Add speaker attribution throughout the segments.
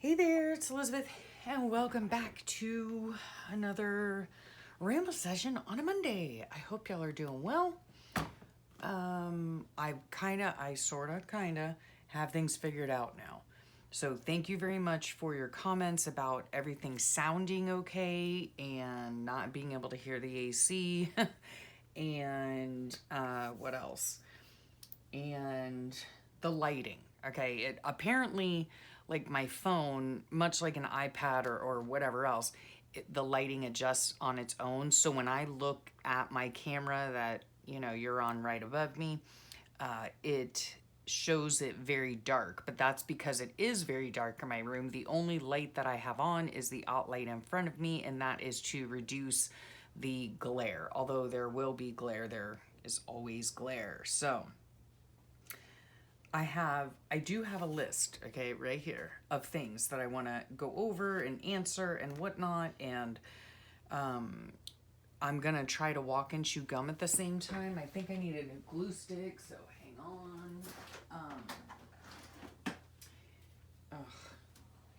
Speaker 1: Hey there, it's Elizabeth, and welcome back to another ramble session on a Monday. I hope y'all are doing well. I sorta, kinda have things figured out now. So thank you very much for your comments about everything sounding okay and not being able to hear the AC. And what else? And the lighting. Okay, it apparently, like my phone, much like an iPad or whatever else, the lighting adjusts on its own. So when I look at my camera that you're on right above me, it shows it very dark, but that's because it is very dark in my room. The only light that I have on is the outlight in front of me, and that is to reduce the glare. Although there will be glare, there is always glare. So I do have a list, okay, right here of things that I want to go over and answer and whatnot, and I'm gonna try to walk and chew gum at the same time. I think I need a new glue stick, so hang on.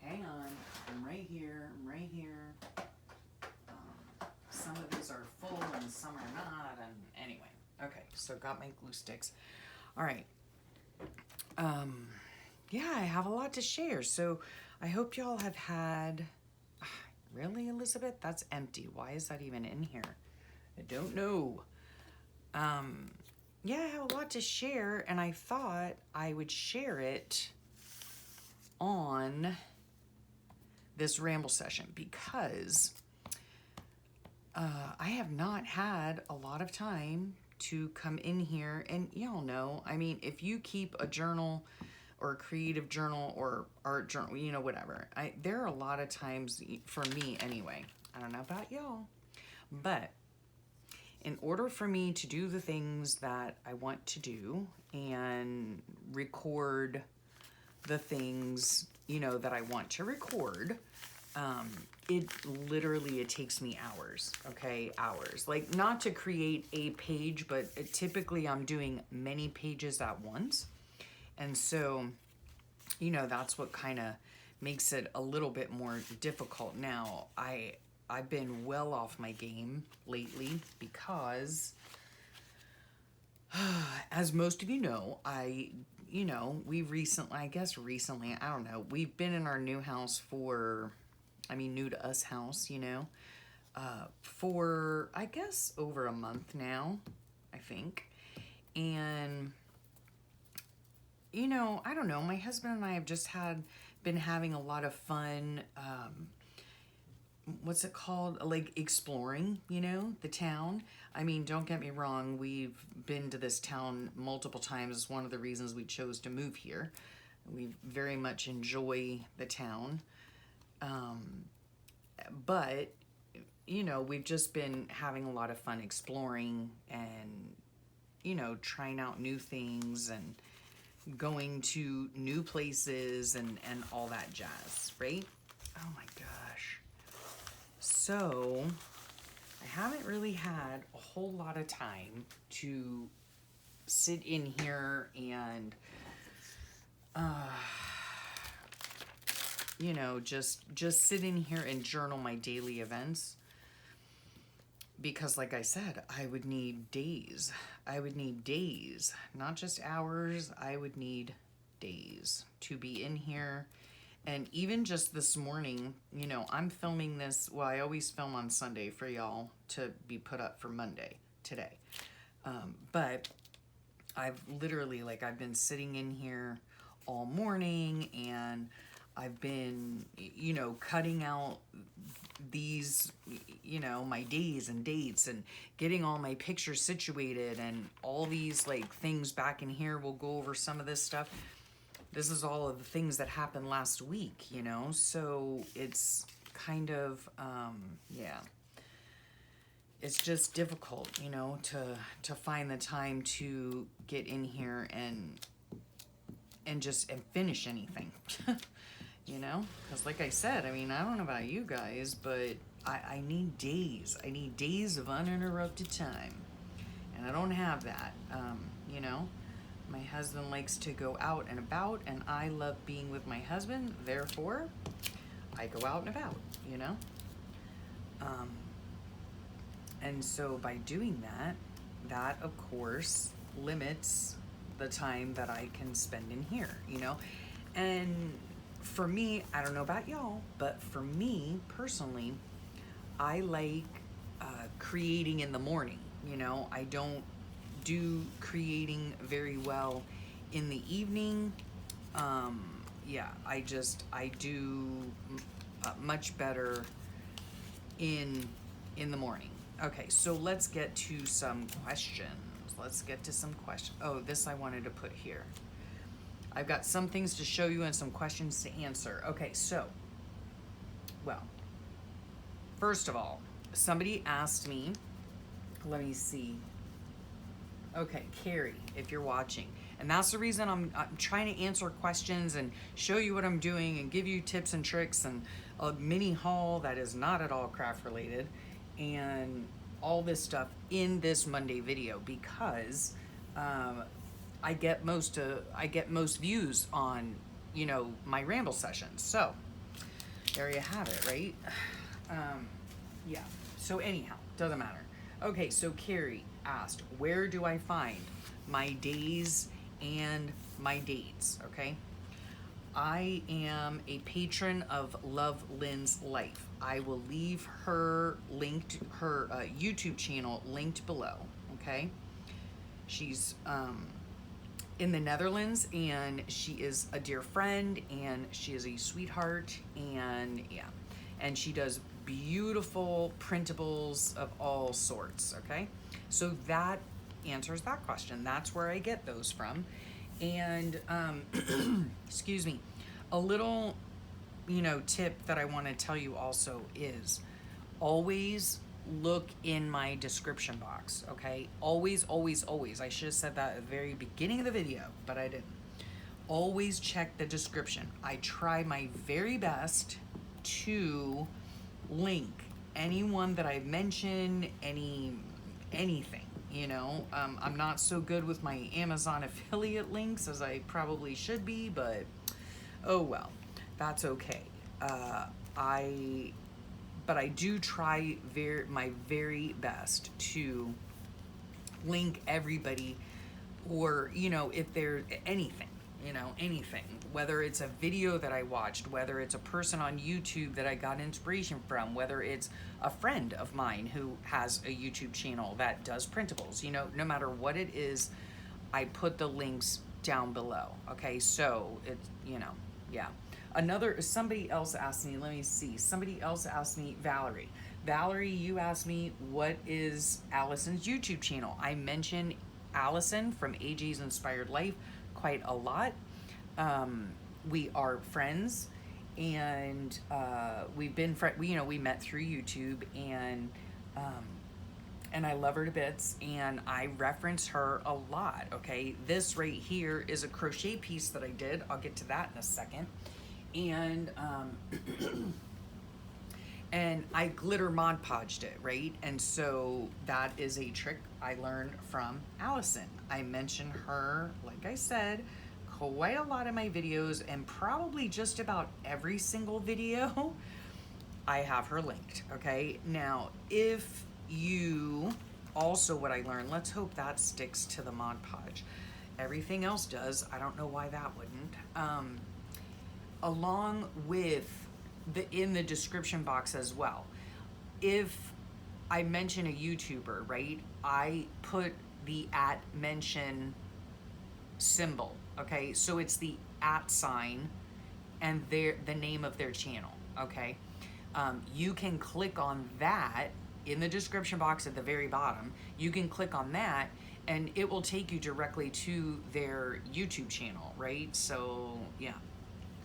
Speaker 1: Hang on. I'm right here. I'm right here. Some of these are full and some are not, and anyway. Okay, so got my glue sticks. All right. Yeah, I have a lot to share. So I hope y'all have had. Really, Elizabeth? That's empty. Why is that even in here? I don't know. Yeah, I have a lot to share, and I thought I would share it on this ramble session because I have not had a lot of time to come in here, and y'all know, I mean, if you keep a journal or a creative journal or art journal, whatever, there are a lot of times, for me anyway, I don't know about y'all, but in order for me to do the things that I want to do and record the things, that I want to record, it takes me hours, okay? Hours. Like, not to create a page, but typically I'm doing many pages at once. And so, that's what kind of makes it a little bit more difficult. Now, I've been well off my game lately because, as most of you know, we've recently, I don't know, we've been in our new house new to us house, for, I guess, over a month now, I think. And, I don't know, my husband and I have just been having a lot of fun, what's it called? Like exploring, the town. I mean, don't get me wrong, we've been to this town multiple times. It's one of the reasons we chose to move here. We very much enjoy the town. But, we've just been having a lot of fun exploring and, trying out new things and going to new places and all that jazz, right? Oh my gosh. So, I haven't really had a whole lot of time to sit in here and, just sit in here and journal my daily events. Because like I said, I would need days. Not just hours. I would need days to be in here. And even just this morning, I'm filming this. Well, I always film on Sunday for y'all to be put up for Monday today. But I've literally, I've been sitting in here all morning, and I've been, cutting out these, my days and dates and getting all my pictures situated and all these, things back in here. We'll go over some of this stuff. This is all of the things that happened last week, so it's kind of, it's just difficult, to find the time to get in here and finish anything, because like I said, I mean, I don't know about you guys, but I need days. I need days of uninterrupted time, and I don't have that, My husband likes to go out and about, and I love being with my husband. Therefore, I go out and about, you know? And so by doing that, that of course limits the time that I can spend in here, you know? And for me, I don't know about y'all, but for me personally, I like creating in the morning, you know? I don't do creating very well in the evening. Yeah, I do much better in the morning. Okay, so let's get to some questions. Let's get to some questions. Oh, this I wanted to put here. I've got some things to show you and some questions to answer. Okay, so, well, first of all, somebody asked me, let me see. Okay, Carrie, if you're watching. And that's the reason I'm trying to answer questions and show you what I'm doing and give you tips and tricks and a mini haul that is not at all craft related and all this stuff in this Monday video, because I get most views on, you know, my ramble sessions. So there you have it, right? Yeah, so anyhow, doesn't matter. Okay, so Carrie asked, where do I find my days and my dates? Okay, I am a patron of Love Lynn's Life. I will leave her linked, her YouTube channel linked below. Okay, she's in the Netherlands, and she is a dear friend, and she is a sweetheart, and yeah, and she does beautiful printables of all sorts. Okay, so that answers that question. That's where I get those from. And excuse me, a little, you know, tip that I want to tell you also is always look in my description box. Okay, always, always, always. I should have said that at the very beginning of the video, but I didn't. Always check the description. I try my very best to link anyone that I've mentioned, anything, you know. I'm not so good with my Amazon affiliate links as I probably should be, but oh well, that's okay. But I do try my very best to link everybody, or, you know, if there's anything, you know, anything, whether it's a video that I watched, whether it's a person on YouTube that I got inspiration from, whether it's a friend of mine who has a YouTube channel that does printables, you know, no matter what it is, I put the links down below. Okay, so it's, you know, yeah. Somebody else asked me, let me see, somebody else asked me, Valerie, you asked me, what is Allison's YouTube channel? I mention Allison from AJ's Inspired Life quite a lot. We are friends, and we've been we met through YouTube, and I love her to bits, and I reference her a lot. Okay, this right here is a crochet piece that I did. I'll get to that in a second. And and I glitter Mod Podged it, right? And so that is a trick I learned from Allison. I mention her, like I said, quite a lot in my videos, and probably just about every single video I have her linked. Okay, now if you also, what I learned, let's hope that sticks to the Mod Podge. Everything else does. I don't know why that wouldn't. Along with in the description box as well, if I mention a YouTuber, right, I put the @ symbol. Okay, so it's the @ and the name of their channel. Okay, you can click on that in the description box at the very bottom. You can click on that, and it will take you directly to their YouTube channel, right? So yeah,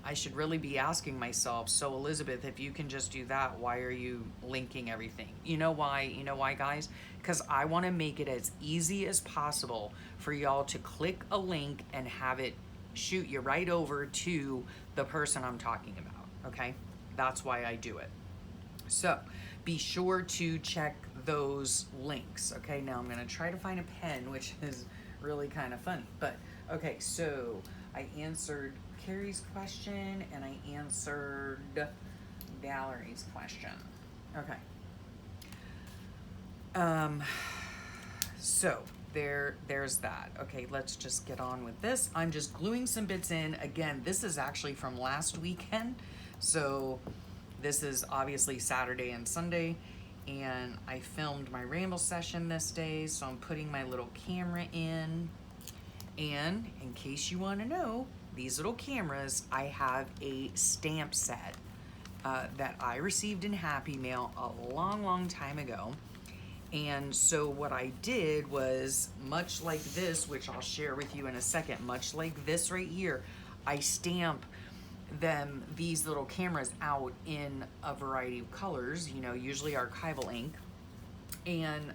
Speaker 1: I should really be asking myself, so Elizabeth, if you can just do that, why are you linking everything? You know why? You know why, guys? Because I want to make it as easy as possible for y'all to click a link and have it shoot you right over to the person I'm talking about, okay? That's why I do it. So be sure to check those links, okay? Now I'm going to try to find a pen, which is really kind of funny, but okay, so I answered Carrie's question, and I answered Valerie's question. Okay. So there's that. Okay, let's just get on with this. I'm just gluing some bits in. Again, this is actually from last weekend. So this is obviously Saturday and Sunday, and I filmed my Ramble session this day, so I'm putting my little camera in. And in case you want to know, these little cameras, I have a stamp set that I received in Happy Mail a long time ago. And so what I did was, much like this, which I'll share with you in a second, much like this right here, I stamp these little cameras out in a variety of colors, you know, usually archival ink, and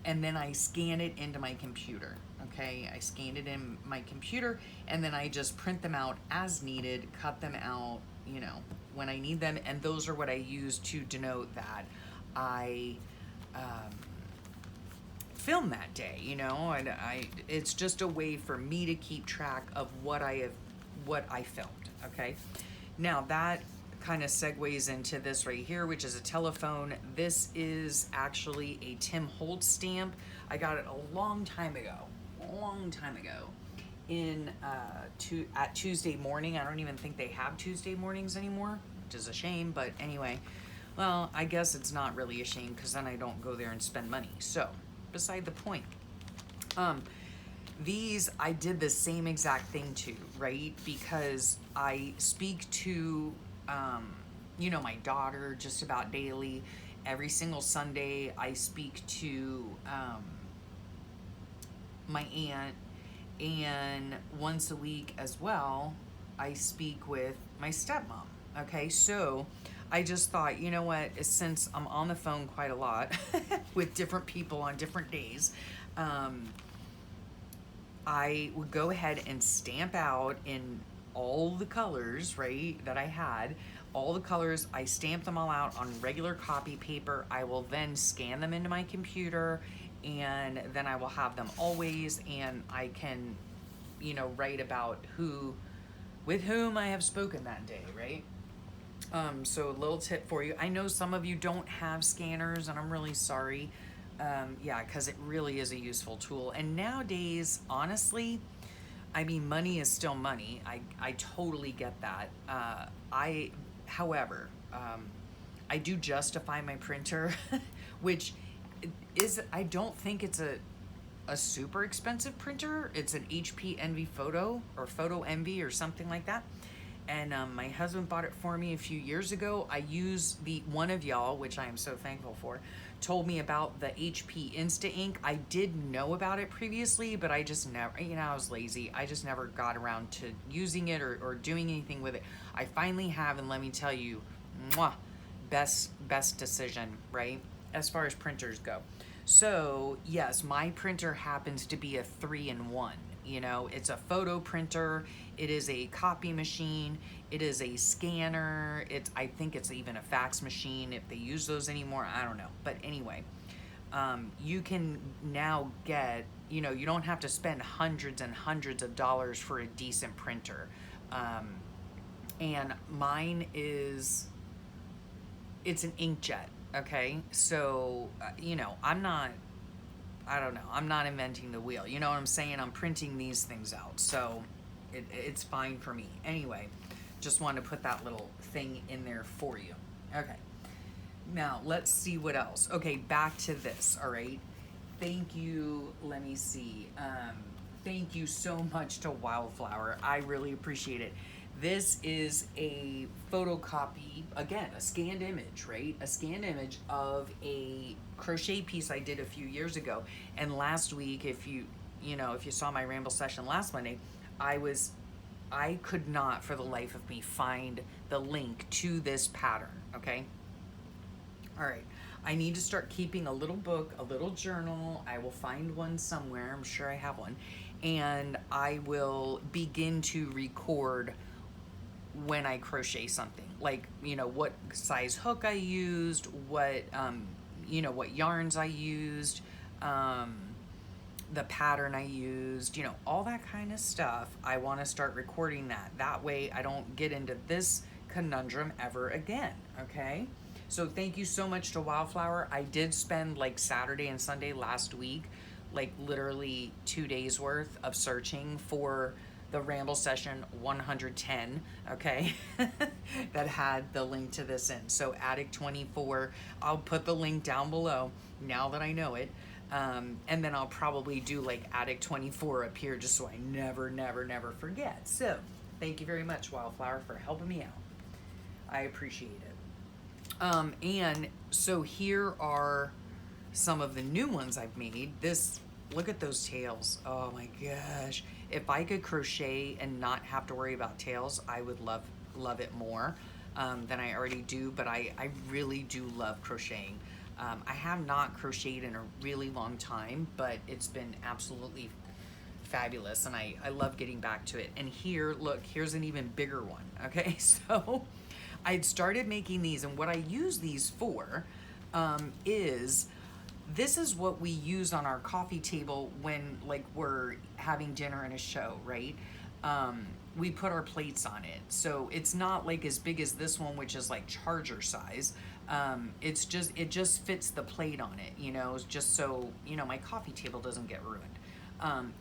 Speaker 1: then I scan it into my computer. Okay, I scan it in my computer, and then I just print them out as needed, cut them out, you know, when I need them, and those are what I use to denote that I film that day, you know, and it's just a way for me to keep track of what I filmed. Okay, now that kind of segues into this right here, which is a telephone. This is actually a Tim Holtz stamp. I got it a long time ago in at Tuesday Morning. I don't even think they have Tuesday mornings anymore, which is a shame, but anyway, well, I guess it's not really a shame because then I don't go there and spend money. So beside the point, these I did the same exact thing to, right? Because I speak to you know, my daughter just about daily. Every single Sunday I speak to my aunt, and once a week as well I speak with my stepmom. Okay, so I just thought, you know what, since I'm on the phone quite a lot with different people on different days, I would go ahead and stamp out in all the colors, right, that I had, all the colors. I stamp them all out on regular copy paper. I will then scan them into my computer, and then I will have them always, and I can, you know, write about with whom I have spoken that day, right? So a little tip for you. I know some of you don't have scanners, and I'm really sorry. Yeah, because it really is a useful tool. And nowadays, honestly, I mean, money is still money. I totally get that. However, I do justify my printer, which I don't think it's a super expensive printer. It's an HP Envy Photo or Photo Envy or something like that. And my husband bought it for me a few years ago. I use one of y'all, which I am so thankful for, told me about the HP Insta Ink. I did know about it previously, but I just never, you know, I was lazy. I just never got around to using it or doing anything with it. I finally have, and let me tell you, mwah, best decision, right? As far as printers go. So yes, my printer happens to be a 3-in-1. You know, it's a photo printer, it is a copy machine, it is a scanner, I think it's even a fax machine if they use those anymore, I don't know. But anyway, you can now get, you know, you don't have to spend hundreds and hundreds of dollars for a decent printer. And mine it's an inkjet, okay? So, you know, I don't know, I'm not inventing the wheel. You know what I'm saying? I'm printing these things out, so it's fine for me. Anyway, just wanted to put that little thing in there for you. Okay, now let's see what else. Okay, back to this, all right? Thank you, let me see. Thank you so much to Wildflower. I really appreciate it. This is a photocopy, again, a scanned image, right? A scanned image of a crochet piece I did a few years ago. And last week, if you saw my Ramble session last Monday, I could not for the life of me find the link to this pattern, okay? All right, I need to start keeping a little book, a little journal. I will find one somewhere, I'm sure I have one. And I will begin to record when I crochet something, like, you know, what size hook I used, what yarns I used, the pattern I used, you know, all that kind of stuff. I want to start recording that. That way I don't get into this conundrum ever again, okay? So thank you so much to Wildflower. I did spend like Saturday and Sunday last week, like literally 2 days worth of searching for the Ramble session 110, okay, that had the link to this in. So Attic 24, I'll put the link down below now that I know it. And then I'll probably do like Attic 24 up here just so I never forget. So thank you very much, Wildflower, for helping me out. I appreciate it. And so here are some of the new ones I've made. Look at those tails. Oh my gosh. If I could crochet and not have to worry about tails, I would love it more than I already do, but I really do love crocheting. I have not crocheted in a really long time, but it's been absolutely fabulous, and I love getting back to it. And here, look, here's an even bigger one, okay? So I'd started making these, and what I use these for is, this is what we use on our coffee table when like we're having dinner and a show, right? We put our plates on it. So it's not like as big as this one, which is like charger size. It just fits the plate on it, you know, just so, you know, my coffee table doesn't get ruined.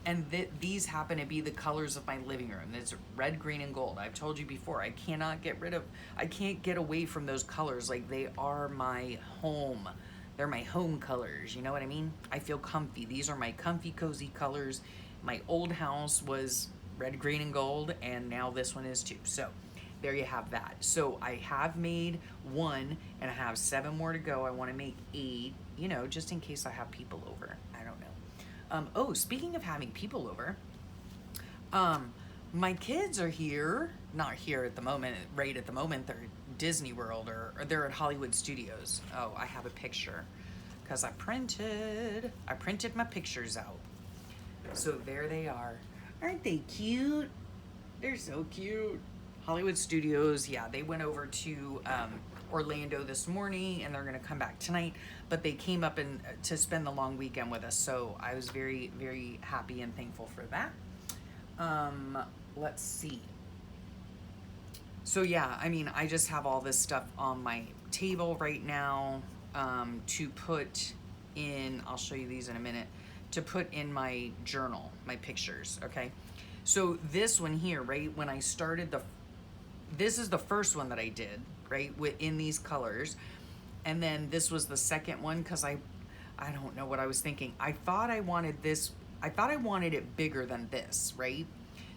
Speaker 1: And these happen to be the colors of my living room. It's red, green, and gold. I've told you before, I can't get away from those colors. Like, they are my home. They're my home colors, you know what I mean? I feel comfy. These are my comfy, cozy colors. My old house was red, green, and gold, and now this one is too. So there you have that. So I have made 1, and I have 7 more to go. I want to make 8, you know, just in case I have people over. I don't know. Oh, speaking of having people over, my kids are here. Not here at the moment, right at the moment. They're at Disney World, or they're at Hollywood Studios. Oh, I have a picture because I printed my pictures out. So there they are. Aren't they cute? They're so cute. Hollywood Studios, yeah, they went over to Orlando this morning, and they're gonna come back tonight, but they came up to spend the long weekend with us, so I was very, very happy and thankful for that. Let's see. So yeah, I mean, I just have all this stuff on my table right now to put in, I'll show you these in a minute, to put in my journal, my pictures, okay? So this one here, right, when I started this is the first one that I did, right, in these colors. And then this was the second one, because I don't know what I was thinking. I thought I wanted it bigger than this, right?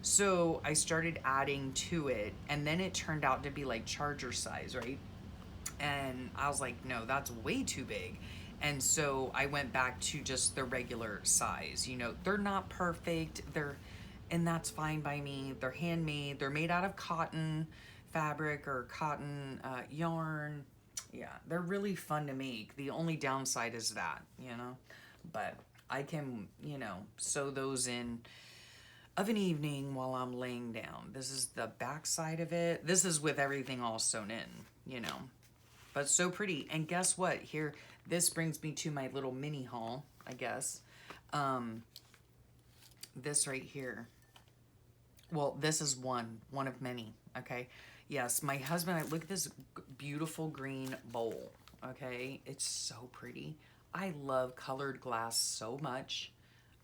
Speaker 1: So I started adding to it, and then it turned out to be like charger size, right? And I was like, no, that's way too big. And so I went back to just the regular size. You know, they're not perfect, and that's fine by me. They're handmade. They're made out of cotton fabric or cotton yarn. Yeah, they're really fun to make. The only downside is that, you know, but I can, you know, sew those in of an evening while I'm laying down. This is the back side of it. This is with everything all sewn in, you know, but so pretty. And guess what? Here, this brings me to my little mini haul, I guess. This right here. Well, this is one of many, okay? Yes, my husband, look at this beautiful green bowl, okay? It's so pretty. I love colored glass so much.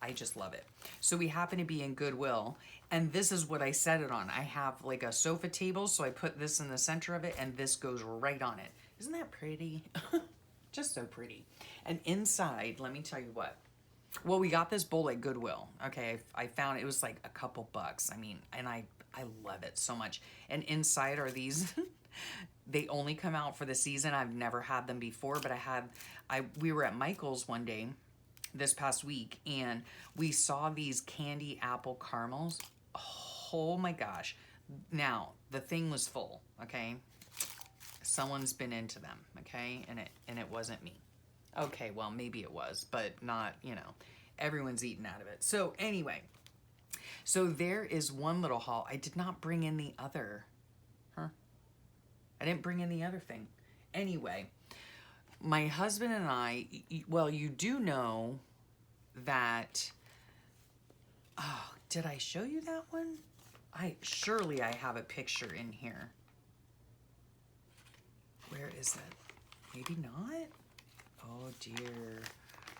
Speaker 1: I just love it. So we happen to be in Goodwill, and this is what I set it on. I have like a sofa table, so I put this in the center of it, and this goes right on it. Isn't that pretty? Just so pretty. And inside, let me tell you what. Well, we got this bowl at Goodwill. Okay, I found it was like a couple bucks. I mean, and I love it so much. And inside are these, they only come out for the season. I've never had them before, but we were at Michael's one day this past week, and we saw these candy apple caramels. Oh my gosh. Now, the thing was full, okay? Someone's been into them, okay? And it wasn't me. Okay, well, maybe it was, but not, you know, everyone's eating out of it. So anyway, so there is one little haul. I did not bring in the other, I didn't bring in the other thing. Anyway, my husband and I, well, you do know that, oh, did I show you that one? Surely I have a picture in here. Where is it? Maybe not? Oh dear.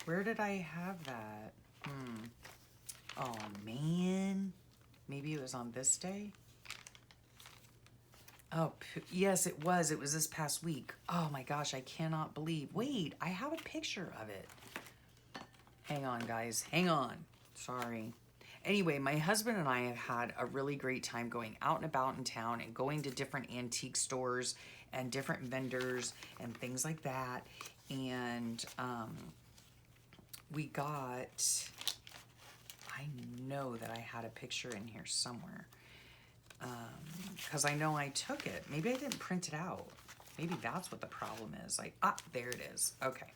Speaker 1: Where did I have that? Oh man. Maybe it was on this day? Oh, yes, it was. It was this past week. Oh my gosh, I cannot believe. Wait, I have a picture of it. Hang on, guys. Hang on. Sorry. Anyway, my husband and I have had a really great time going out and about in town and going to different antique stores and different vendors and things like that. And we got, I know that I had a picture in here somewhere. Because I know I took it. Maybe I didn't print it out. Maybe that's what the problem is. Like, there it is. Okay.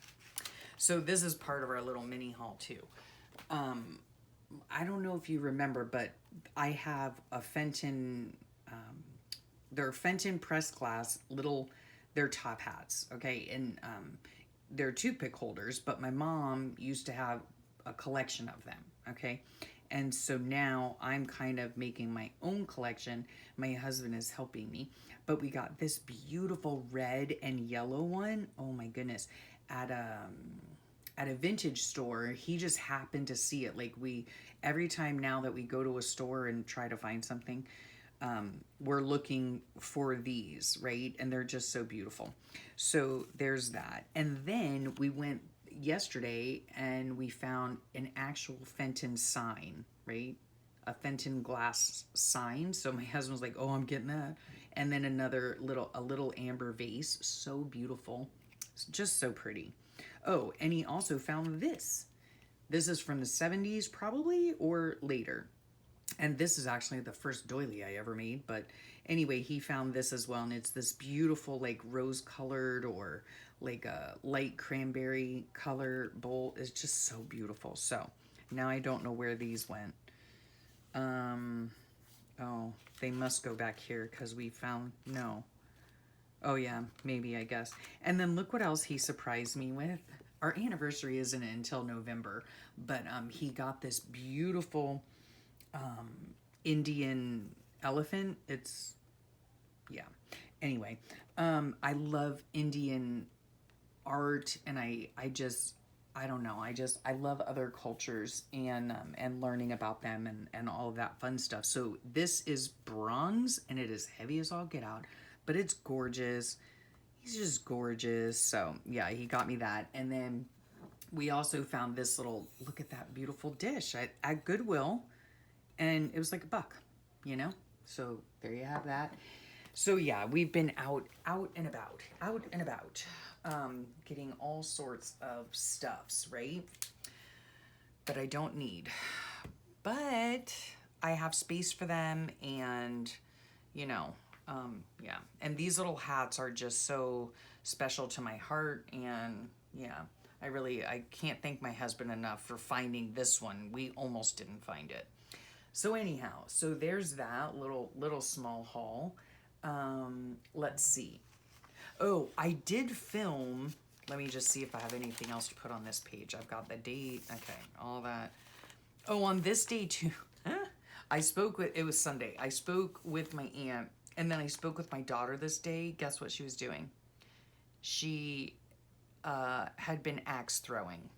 Speaker 1: So this is part of our little mini haul too. I don't know if you remember, but I have a Fenton, they're Fenton pressed glass they're top hats, okay? And they're toothpick holders, but my mom used to have a collection of them, okay? And so now I'm kind of making my own collection. My husband is helping me, but we got this beautiful red and yellow one. Oh my goodness. At a vintage store. He just happened to see it. Like, every time now that we go to a store and try to find something, we're looking for these, right? And they're just so beautiful. So there's that. And then we went yesterday and we found an actual Fenton sign, right? A Fenton glass sign. So my husband was like, oh, I'm getting that. And then a little amber vase. So beautiful. It's just so pretty. Oh, and he also found this. This is from the 70s probably, or later. And this is actually the first doily I ever made. But anyway, he found this as well. And it's this beautiful, like, rose-colored or like a light cranberry color bowl. It's just so beautiful. So now I don't know where these went. Oh, they must go back here because we found, no. Oh yeah, maybe, I guess. And then look what else he surprised me with. Our anniversary isn't until November, but he got this beautiful Indian elephant. Yeah. Anyway, I love Indian art, and I don't know. I love other cultures and learning about them and all of that fun stuff. So this is bronze, and it is heavy as all get out, but it's gorgeous. He's just gorgeous. So yeah, he got me that. And then we also found this look at that beautiful dish at Goodwill. And it was like $1, you know? So there you have that. So yeah, we've been out and about, getting all sorts of stuffs, right? That I don't need. But I have space for them, and, you know, yeah. And these little hats are just so special to my heart, and yeah, I can't thank my husband enough for finding this one. We almost didn't find it. So anyhow, so there's that little small haul. Let's see. Oh, I did film. Let me just see if I have anything else to put on this page. I've got the date. Okay, all that. Oh, on this day too. It was Sunday. I spoke with my aunt, and then I spoke with my daughter this day. Guess what she was doing? She had been axe throwing.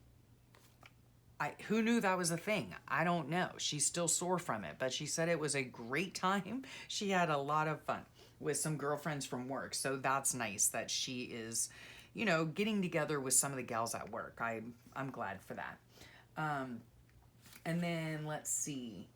Speaker 1: Who knew that was a thing? I don't know. She's still sore from it, but she said it was a great time. She had a lot of fun with some girlfriends from work. So that's nice that she is, you know, getting together with some of the gals at work. I'm glad for that. And then let's see.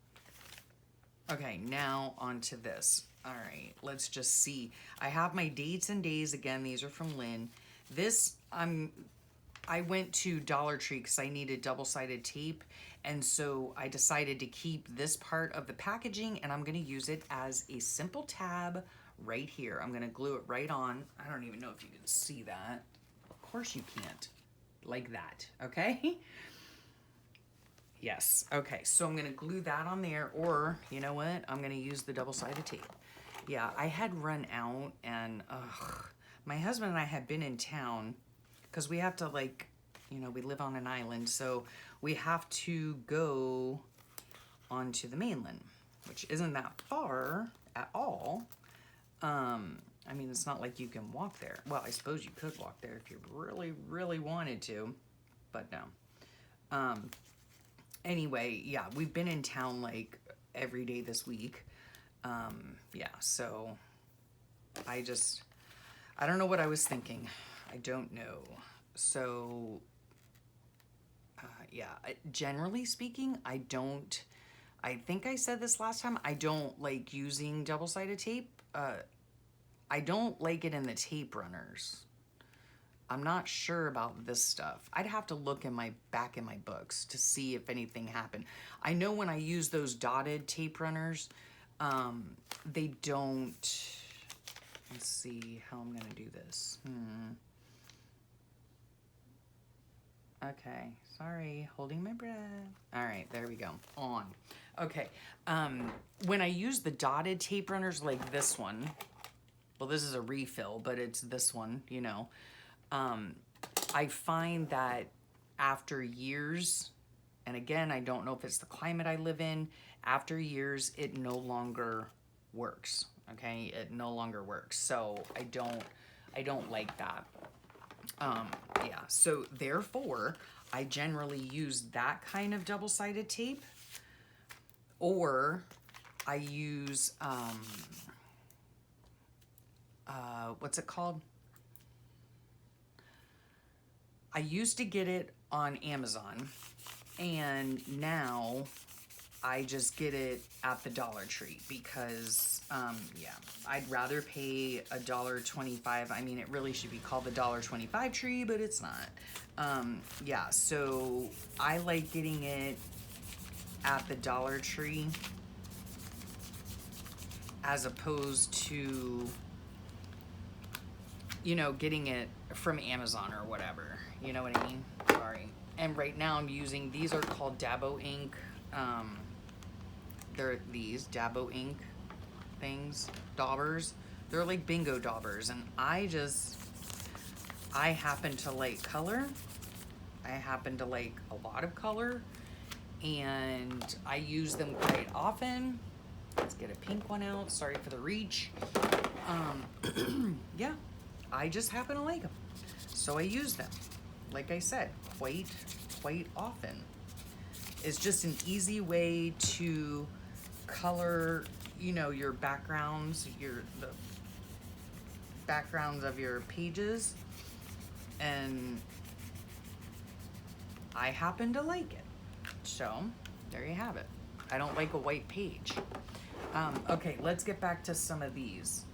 Speaker 1: Okay, now on to this. All right, let's just see. I have my dates and days again. These are from Lynn. This, I went to Dollar Tree because I needed double-sided tape, and so I decided to keep this part of the packaging, and I'm going to use it as a simple tab right here. I'm going to glue it right on. I don't even know if you can see that. Of course you can't. Like that, okay? Yes, okay, so I'm going to glue that on there, or, you know what? I'm going to use the double-sided tape. Yeah, I had run out, and my husband and I had been in town because we have to, like, you know, we live on an island, so we have to go onto the mainland, which isn't that far at all. I mean, it's not like you can walk there. Well, I suppose you could walk there if you really, really wanted to, but no. Anyway, yeah, we've been in town like every day this week. Yeah, so I don't know what I was thinking. I don't know. So, yeah, generally speaking, I think I said this last time, I don't like using double-sided tape. I don't like it in the tape runners. I'm not sure about this stuff. I'd have to look in my books to see if anything happened. I know when I use those dotted tape runners, they don't. Let's see how I'm gonna do this. Okay, sorry, holding my breath. All right, there we go. On. Okay, when I use the dotted tape runners like this one, well, this is a refill, but it's this one, you know. I find that after years, and again, I don't know if it's the climate I live in, after years, it no longer works, okay? It no longer works, so I don't like that. Yeah, so therefore, I generally use that kind of double-sided tape, or I use, what's it called? I used to get it on Amazon, and now I just get it at the Dollar Tree because, yeah, I'd rather pay $1.25. I mean, it really should be called the $1.25 tree, but it's not. Yeah, so I like getting it at the Dollar Tree as opposed to, you know, getting it from Amazon or whatever. You know what I mean? Sorry. And right now I'm using, these are called Dabo ink. They're these Dabo ink things, daubers. They're like bingo daubers. And I happen to like color. I happen to like a lot of color. And I use them quite often. Let's get a pink one out. Sorry for the reach. Yeah, I just happen to like them. So I use them. Like I said, quite often. It's just an easy way to color, you know, your backgrounds, the backgrounds of your pages, and I happen to like it. So there you have it. I don't like a white page. Okay, let's get back to some of these.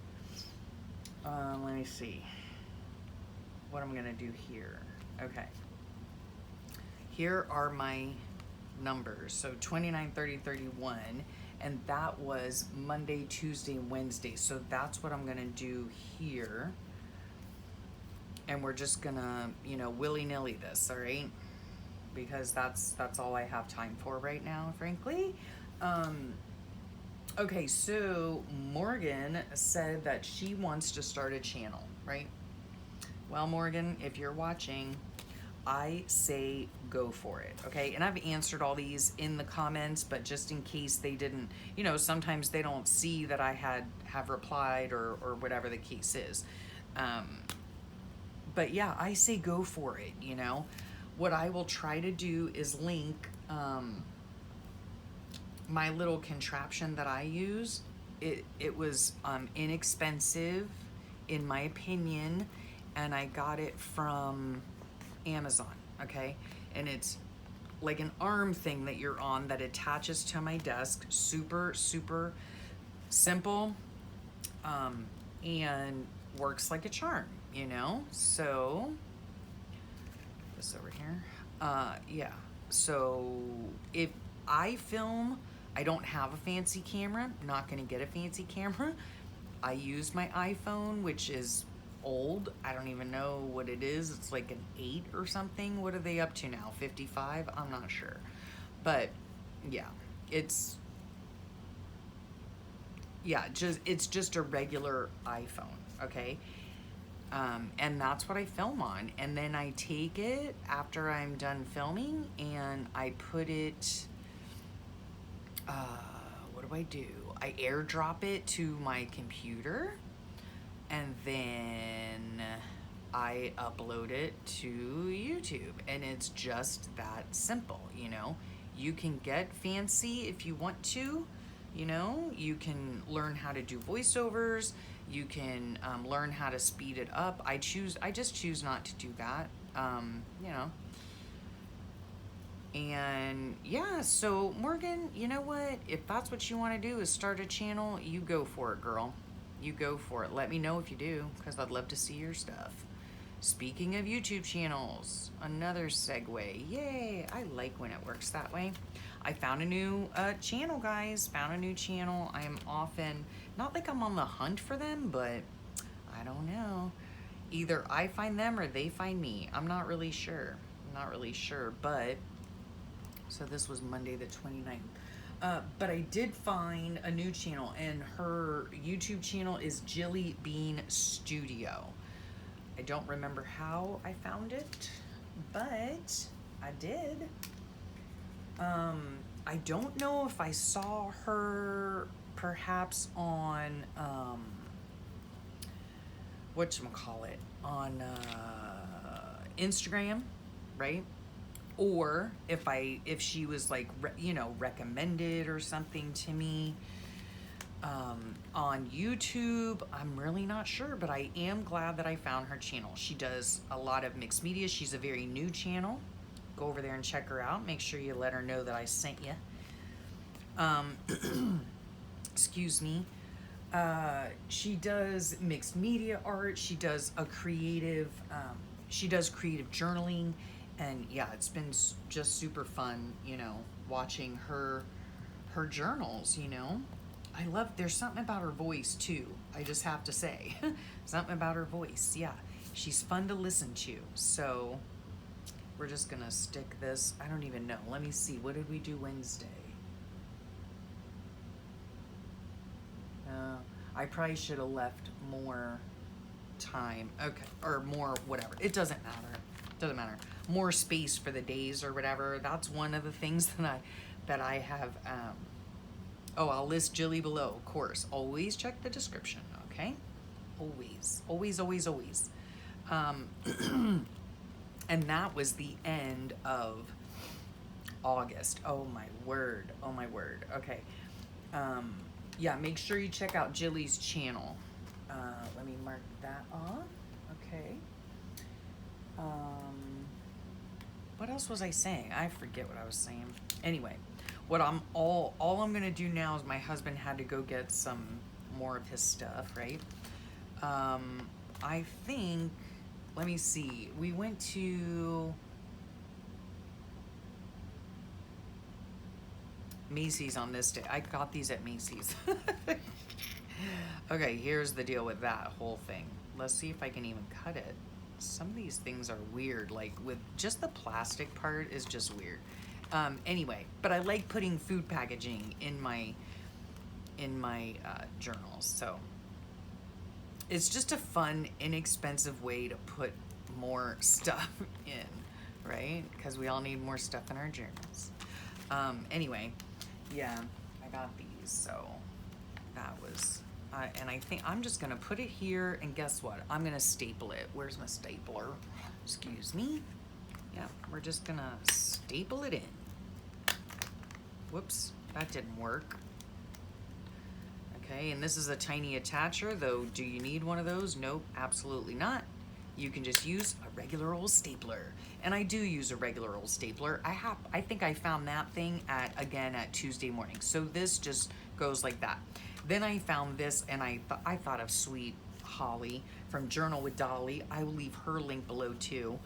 Speaker 1: Let me see what I'm gonna do here. Okay, here are my numbers. So 29, 30, 31, and that was Monday, Tuesday, and Wednesday. So that's what I'm gonna do here. And we're just gonna, you know, willy-nilly this, all right? Because that's all I have time for right now, frankly. Okay, so Morgan said that she wants to start a channel, right? Well, Morgan, if you're watching, I say go for it, okay? And I've answered all these in the comments, but just in case they didn't, you know, sometimes they don't see that I have replied or whatever the case is. But yeah, I say go for it, you know? What I will try to do is link my little contraption that I use. It was inexpensive, in my opinion, and I got it from Amazon, okay? And it's like an arm thing that you're on that attaches to my desk. Super simple, and works like a charm, you know? So, this over here. Yeah, so if I film, I don't have a fancy camera, I'm not gonna get a fancy camera. I use my iPhone, which is old. I don't even know what it is. It's like an 8 or something. What are they up to now? 55? I'm not sure. But yeah, it's just a regular iPhone, okay? And that's what I film on. And then I take it after I'm done filming and I put it, what do? I airdrop it to my computer. and then I upload it to YouTube, and it's just that simple, you know. You can get fancy if you want to, you know. You can learn how to do voiceovers. You can learn how to speed it up. I just choose not to do that, you know. And yeah, so Morgan, you know what? If that's what you want to do is start a channel, you go for it, girl. You go for it. Let me know if you do, because I'd love to see your stuff. Speaking of YouTube channels, another segue. Yay, I like when it works that way. I found a new channel, guys. Found a new channel. I am often, not like I'm on the hunt for them, but I don't know. Either I find them or they find me. I'm not really sure. I'm not really sure, but so this was Monday the 29th. But I did find a new channel, and her YouTube channel is Jilly Bean Studio. I don't remember how I found it, but I did. I don't know if I saw her perhaps on whatchamacallit, on Instagram, right? Or if she was like, you know, recommended or something to me on YouTube. I'm really not sure, but I am glad that I found her channel. She does a lot of mixed media. She's a very new channel. Go over there and check her out. Make sure you let her know that I sent you. Excuse me. She does mixed media art. She does a creative, she does creative journaling. And yeah, it's been just super fun, you know, watching her journals, you know. I love, there's something about her voice too, I just have to say. Something about her voice, yeah. She's fun to listen to. So we're just gonna stick this, I don't even know. Let me see, what did we do Wednesday? I probably should have left more time. Okay, or more whatever. It doesn't matter. Doesn't matter. More space for the days or whatever. That's one of the things that I have. Oh, I'll list Jilly below, of course. Always check the description, okay? Always, always, always, always. And that was the end of August. Oh my word. Oh my word. Okay. Yeah, make sure you check out Jilly's channel. Let me mark that off. Okay. What else was I saying? I forget what I was saying. Anyway, what all I'm gonna do now is my husband had to go get some more of his stuff, right? I think, let me see. We went to Macy's on this day. I got these at Macy's. Okay, here's the deal with that whole thing. Let's see if I can even cut it. Some of these things are weird, like with just the plastic part is just weird. Anyway, but I like putting food packaging in my journals, so it's just a fun, inexpensive way to put more stuff in, right? Because we all need more stuff in our journals. Anyway, yeah, I got these, so that was, and I think I'm just gonna put it here, and guess what? I'm gonna staple it. Where's my stapler? Excuse me. Yeah, we're just gonna staple it in. Whoops, that didn't work. Okay, and this is a tiny attacher, though. Do you need one of those? Nope, absolutely not. You can just use a regular old stapler. And I do use a regular old stapler. I think I found that thing again at Tuesday morning. So this just goes like that. Then I found this, and I thought of Sweet Holly from Journal with Dolly. I will leave her link below too.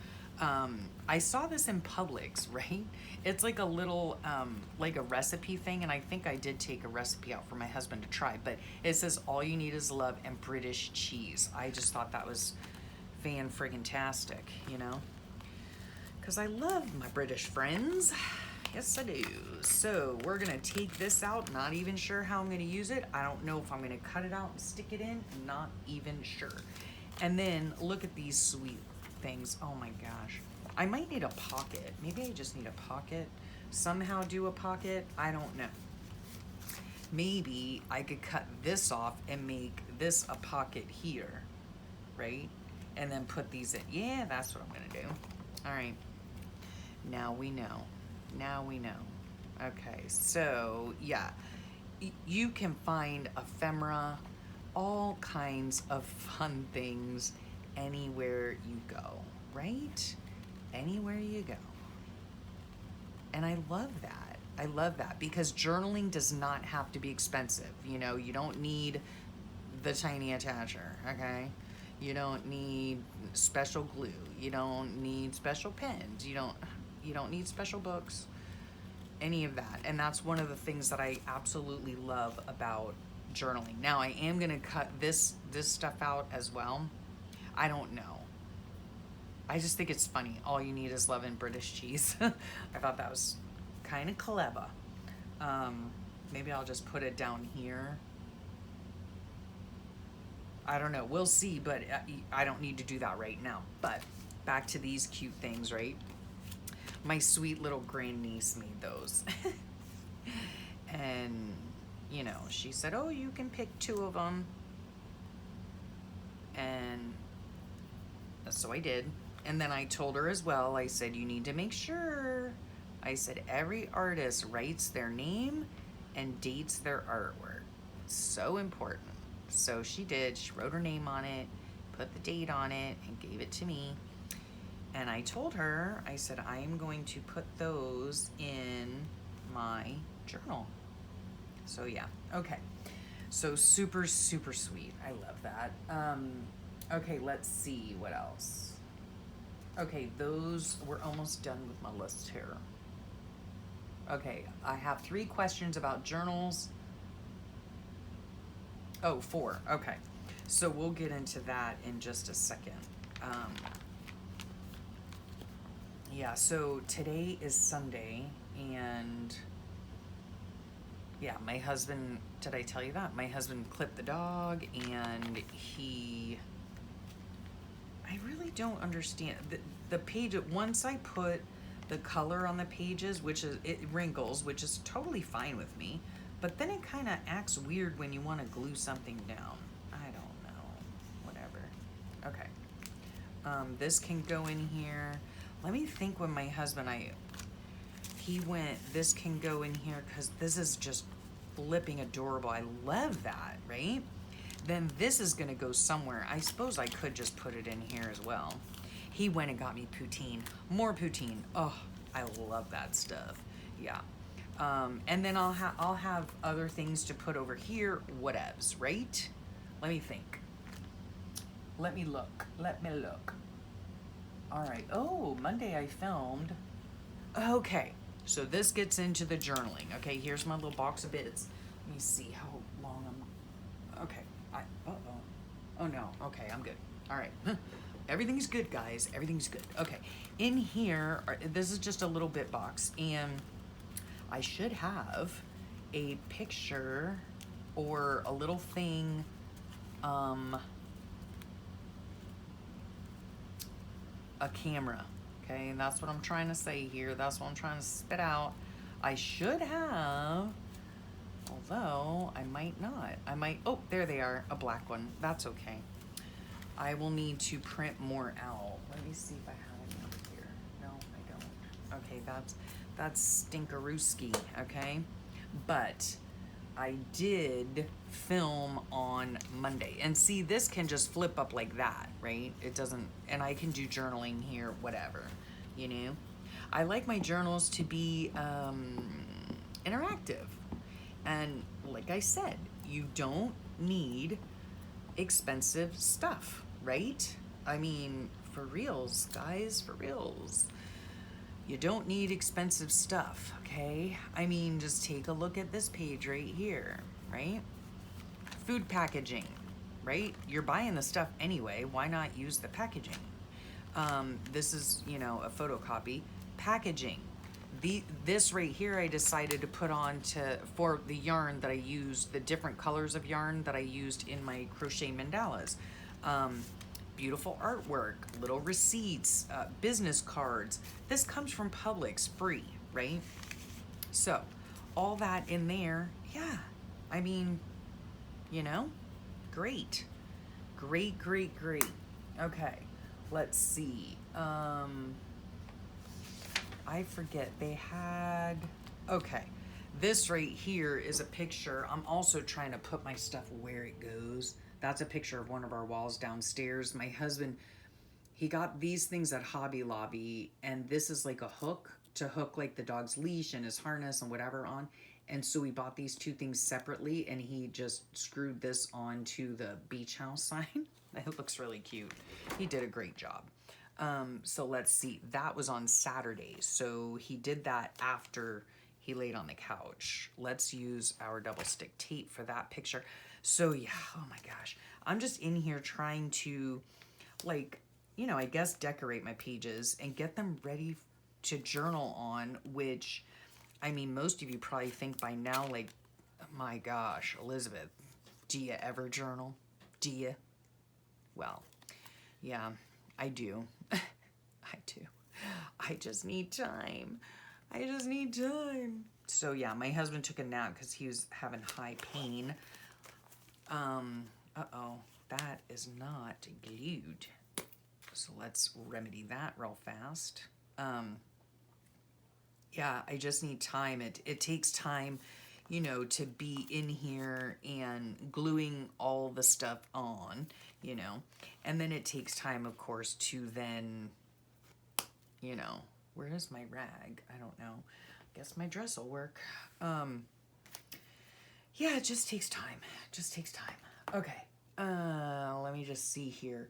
Speaker 1: I saw this in Publix, right? It's like a little, like a recipe thing, and I think I did take a recipe out for my husband to try, but it says all you need is love and British cheese. I just thought that was fan-friggin-tastic, you know? Because I love my British friends. Yes, I do. So we're gonna take this out, not even sure how I'm gonna use it. I don't know if I'm gonna cut it out and stick it in, not even sure. And then look at these sweet things. Oh my gosh. I might need a pocket. Maybe I just need a pocket. Somehow do a pocket. I don't know. Maybe I could cut this off and make this a pocket here. right? And then put these in. Yeah, that's what I'm gonna do. All right, now we know. Now we know. Okay, so yeah, you can find ephemera, all kinds of fun things anywhere you go, right? Anywhere you go. And I love that. I love that because journaling does not have to be expensive. You know, you don't need the tiny attacher, okay? You don't need special glue. You don't need special pens. You don't need special books. Any of that. And that's one of the things that I absolutely love about journaling. Now I am gonna cut this stuff out as well. I don't know. I just think it's funny. All you need is love and British cheese. I thought that was kind of clever. Maybe I'll just put it down here. I don't know. We'll see, but I don't need to do that right now. But back to these cute things, right? My sweet little grandniece made those. And, you know, she said, oh, you can pick 2 of them. And so I did. And then I told her as well, I said, you need to make sure. I said, every artist writes their name and dates their artwork. So important. So she did. She wrote her name on it, put the date on it, and gave it to me. And I told her, I said, I'm going to put those in my journal. So yeah, okay. So super, super sweet. I love that. Okay, let's see what else. Okay, we're almost done with my list here. Okay, I have 3 questions about journals. Oh, 4, okay. So we'll get into that in just a second. Yeah, so today is Sunday, and yeah, my husband, did I tell you that? My husband clipped the dog, and I really don't understand. The page, once I put the color on the pages, it wrinkles, which is totally fine with me, but then it kind of acts weird when you want to glue something down. I don't know, whatever. Okay, this can go in here. Let me think when my husband, he went, this can go in here because this is just flipping adorable. I love that, right? Then this is gonna go somewhere. I suppose I could just put it in here as well. He went and got me poutine, more poutine. Oh, I love that stuff. Yeah. And then I'll have other things to put over here, whatevs, right? Let me think. Let me look. All right. Oh, Monday I filmed. Okay. So this gets into the journaling. Okay, here's my little box of bits. Let me see how long I'm. Okay. Oh no. Okay, I'm good. All right. Everything's good, guys. Everything's good. Okay. In here, this is just a little bit box, and I should have a picture or a little thing. A camera, okay, and that's what I'm trying to say here. That's what I'm trying to spit out. I should have, although I might not. I might, oh, there they are, a black one. That's okay. I will need to print more out. Let me see if I have any over here. No, I don't. Okay, that's stinkerooski, okay? But I did film on Monday. And see, this can just flip up like that, right? It doesn't, and I can do journaling here, whatever, you know? I like my journals to be interactive. And like I said, you don't need expensive stuff, right? I mean, for reals, guys, for reals. You don't need expensive stuff, okay? I mean, just take a look at this page right here, right? Food packaging, right? You're buying the stuff anyway. Why not use the packaging? This is, you know, a photocopy. Packaging. This right here I decided to put on for the yarn that I used, the different colors of yarn that I used in my crochet mandalas. Beautiful artwork, little receipts, business cards. This comes from Publix, free, right? So, all that in there, yeah. I mean, you know, great. Great, great, great. Okay, let's see. I forget, they had, okay. This right here is a picture. I'm also trying to put my stuff where it goes. That's a picture of one of our walls downstairs. My husband, he got these things at Hobby Lobby, and this is like a hook to hook like the dog's leash and his harness and whatever on. And so we bought these two things separately, and he just screwed this onto the beach house sign. It looks really cute. He did a great job. So let's see, that was on Saturday. So he did that after he laid on the couch. Let's use our double stick tape for that picture. So yeah, oh my gosh. I'm just in here trying to, like, you know, I guess decorate my pages and get them ready to journal on, which, I mean, most of you probably think by now, like, my gosh, Elizabeth, do you ever journal? Do you? Well, yeah, I do. I do. I just need time. I just need time. So yeah, my husband took a nap because he was having high pain. Uh-oh, that is not glued. So let's remedy that real fast. Yeah, I just need time. It takes time, you know, to be in here and gluing all the stuff on, you know. And then it takes time, of course, to then, you know, where is my rag? I don't know. Guess my dress will work. Yeah, it just takes time. It just takes time. Okay. Let me just see here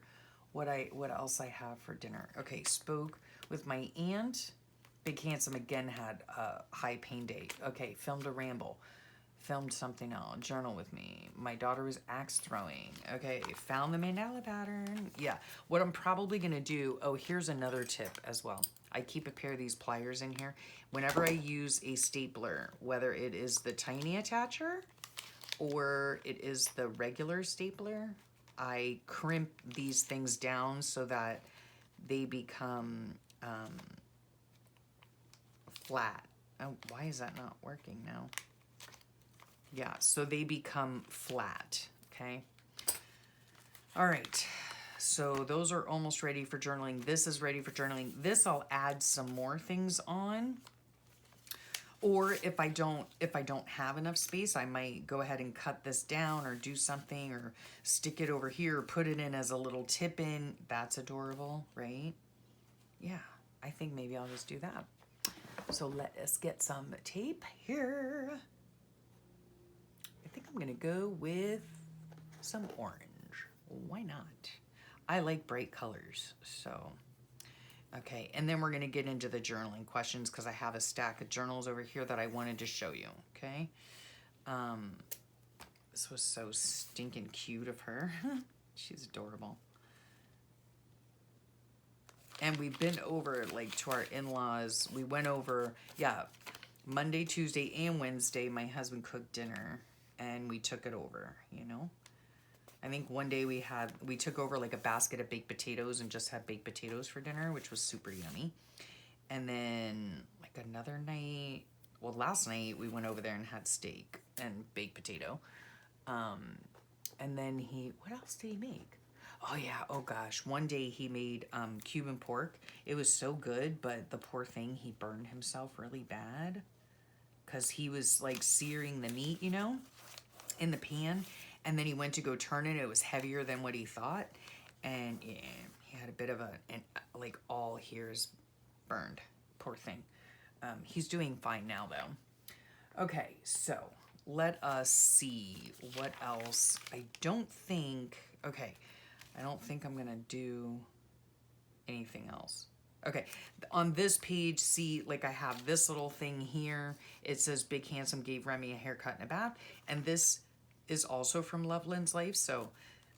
Speaker 1: what else I have for dinner. Okay, spoke with my aunt. Big Handsome again had a high pain day. Okay, filmed a ramble. Filmed something else. Journal with me. My daughter was axe throwing. Okay, found the mandala pattern. Yeah, what I'm probably gonna do, oh, here's another tip as well. I keep a pair of these pliers in here. Whenever I use a stapler, whether it is the tiny attacher or it is the regular stapler, I crimp these things down so that they become flat. Oh, why is that not working now? Yeah, so they become flat, okay? All right, so those are almost ready for journaling. This is ready for journaling. This I'll add some more things on. Or if I don't have enough space, I might go ahead and cut this down or do something or stick it over here or put it in as a little tip in. That's adorable, right? Yeah, I think maybe I'll just do that. So let us get some tape here. I think I'm gonna go with some orange. Why not? I like bright colors, so. Okay, and then we're gonna get into the journaling questions because I have a stack of journals over here that I wanted to show you, okay? This was so stinking cute of her. She's adorable. And we've been over, like, to our in-laws. We went over, yeah, Monday, Tuesday, and Wednesday, my husband cooked dinner, and we took it over, you know? I think one day we took over like a basket of baked potatoes and just had baked potatoes for dinner, which was super yummy. And then like another night, well, last night we went over there and had steak and baked potato. And then what else did he make? Oh yeah, oh gosh. One day he made Cuban pork. It was so good, but the poor thing, he burned himself really bad because he was like searing the meat, you know, in the pan. And then he went to go turn it. It was heavier than what he thought. And yeah, he had a bit of like all here is burned. Poor thing. He's doing fine now though. Okay, so let us see what else. I don't think I'm gonna do anything else. Okay, on this page, see, like I have this little thing here. It says Big Handsome gave Remy a haircut and a bath. And this is also from Loveland's Life, so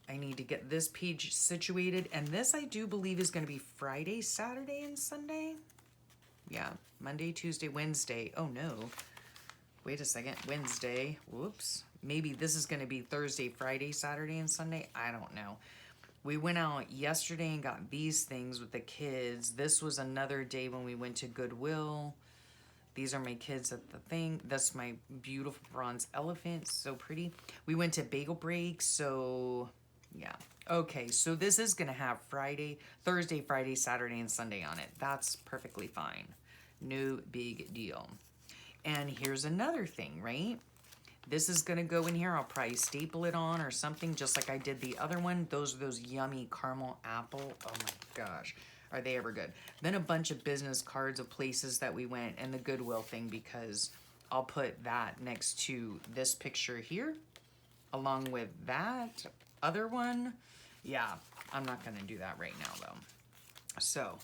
Speaker 1: I need to get this page situated. And this I do believe is going to be Friday, Saturday, and Sunday. Yeah, Monday, Tuesday, Wednesday. Oh no, wait a second, Wednesday. Whoops. Maybe this is going to be Thursday, Friday, Saturday, and Sunday. I don't know. We went out yesterday and got these things with the kids. This was another day when we went to Goodwill. These are my kids at the thing. That's my beautiful bronze elephant. So pretty. We went to Bagel Break. So Yeah. Okay, so this is going to have Thursday, Friday, Saturday, and Sunday on it. That's perfectly fine. No big deal. And here's another thing, right? This is going to go in here. I'll probably staple it on or something, just like I did the other one. Those are those yummy caramel apple. Oh my gosh. Are they ever good? Then a bunch of business cards of places that we went and the Goodwill thing, because I'll put that next to this picture here, along with that other one. Yeah, I'm not going to do that right now, though. So,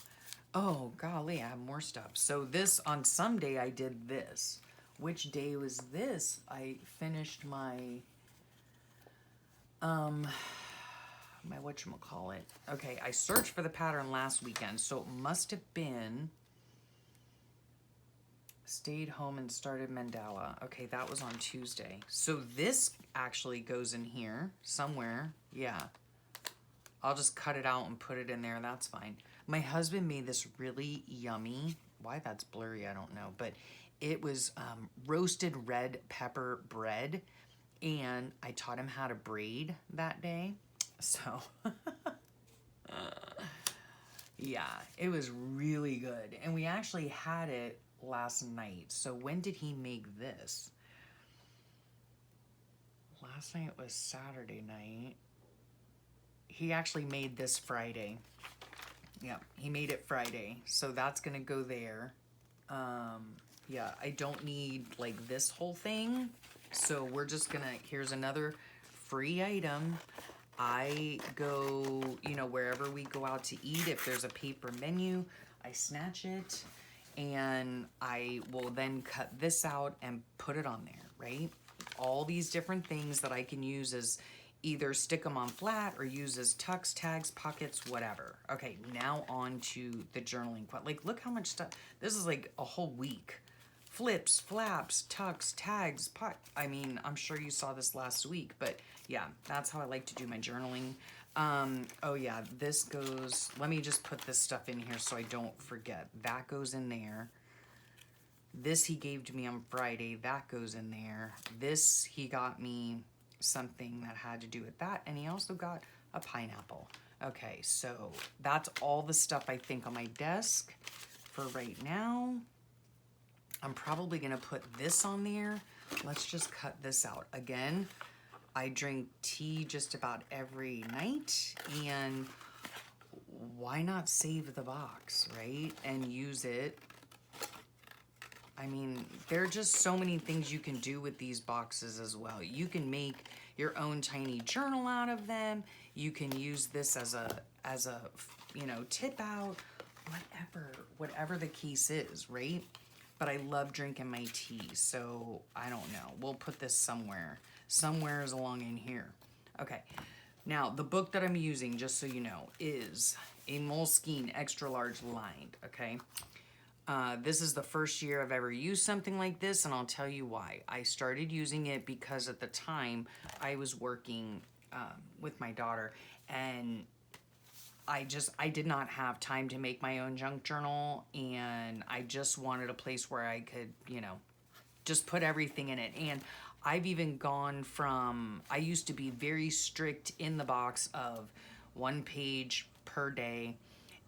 Speaker 1: oh, golly, I have more stuff. So this, on Sunday, I did this. Which day was this? I finished my, my whatchamacallit. Okay, I searched for the pattern last weekend, so it must have been stayed home and started mandala. Okay, that was on Tuesday. So this actually goes in here somewhere. Yeah. I'll just cut it out and put it in there. That's fine. My husband made this really yummy, why that's blurry, I don't know, but it was roasted red pepper bread, and I taught him how to braid that day. So, yeah, it was really good. And we actually had it last night. So when did he make this? Last night was Saturday night. He actually made this Friday. Yep, he made it Friday. So that's going to go there. Yeah, I don't need like this whole thing. So we're just going to, here's another free item. I go, you know, wherever we go out to eat, if there's a paper menu, I snatch it and I will then cut this out and put it on there, right? All these different things that I can use as either stick them on flat or use as tucks, tags, pockets, whatever. Okay, now on to the journaling. Like, look how much stuff. This is like a whole week. Flips, flaps, tucks, tags, I mean, I'm sure you saw this last week, but yeah, that's how I like to do my journaling. Oh yeah, this goes, let me just put this stuff in here so I don't forget. That goes in there. This he gave to me on Friday. That goes in there. This, he got me something that had to do with that, and he also got a pineapple. Okay, so that's all the stuff I think on my desk for right now. I'm probably gonna put this on there. Let's just cut this out. Again, I drink tea just about every night, and why not save the box, right? And use it. I mean, there are just so many things you can do with these boxes as well. You can make your own tiny journal out of them. You can use this as a you know, tip out, whatever the case is, right? But I love drinking my tea, so I don't know. We'll put this somewhere is along in here. Okay, now the book that I'm using, just so you know, is a Moleskine extra large lined, okay? This is the first year I've ever used something like this, and I'll tell you why. I started using it because at the time I was working with my daughter, and I did not have time to make my own junk journal, and I just wanted a place where I could, you know, just put everything in it. And I've even gone from, I used to be very strict in the box of 1 page per day,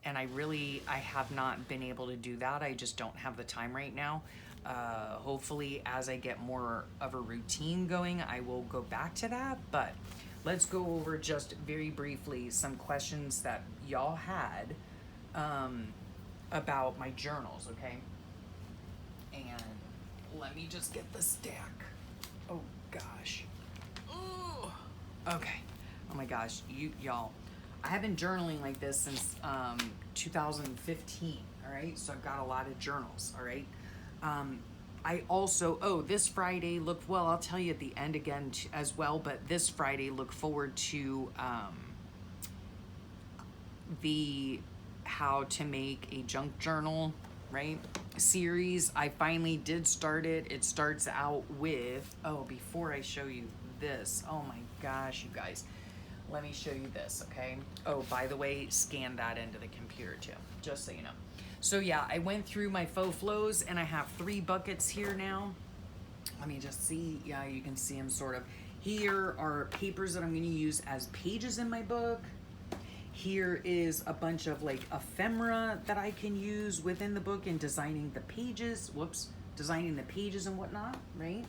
Speaker 1: and I have not been able to do that. I just don't have the time right now. Hopefully, as I get more of a routine going, I will go back to that, but let's go over just very briefly some questions that y'all had about my journals, okay? And let me just get the stack. Oh, gosh. Ooh. Okay. Oh, my gosh. Y'all, I have been journaling like this since 2015, all right? So I've got a lot of journals, all right? I also, this Friday, I'll tell you at the end again as well, but this Friday, look forward to the how to make a junk journal, right, series. I finally did start it. It starts out with, before I show you this, oh my gosh, you guys, let me show you this, okay? Oh, by the way, scan that into the computer too, just so you know. So yeah, I went through my faux flows, and I have 3 buckets here now. Let me just see. Yeah, you can see them sort of. Here are papers that I'm going to use as pages in my book. Here is a bunch of like ephemera that I can use within the book in designing the pages. Designing the pages and whatnot, right?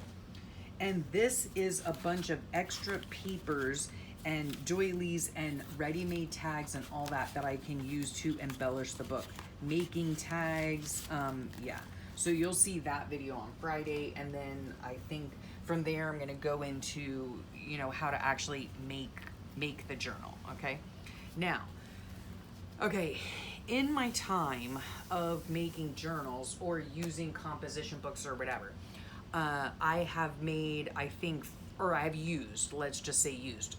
Speaker 1: And this is a bunch of extra papers and doilies and ready-made tags and all that I can use to embellish the book. Making tags, yeah. So you'll see that video on Friday, and then I think from there I'm gonna go into, you know, how to actually make the journal, okay? Now, okay, in my time of making journals or using composition books or whatever, I have made, I think, or I've used, let's just say used,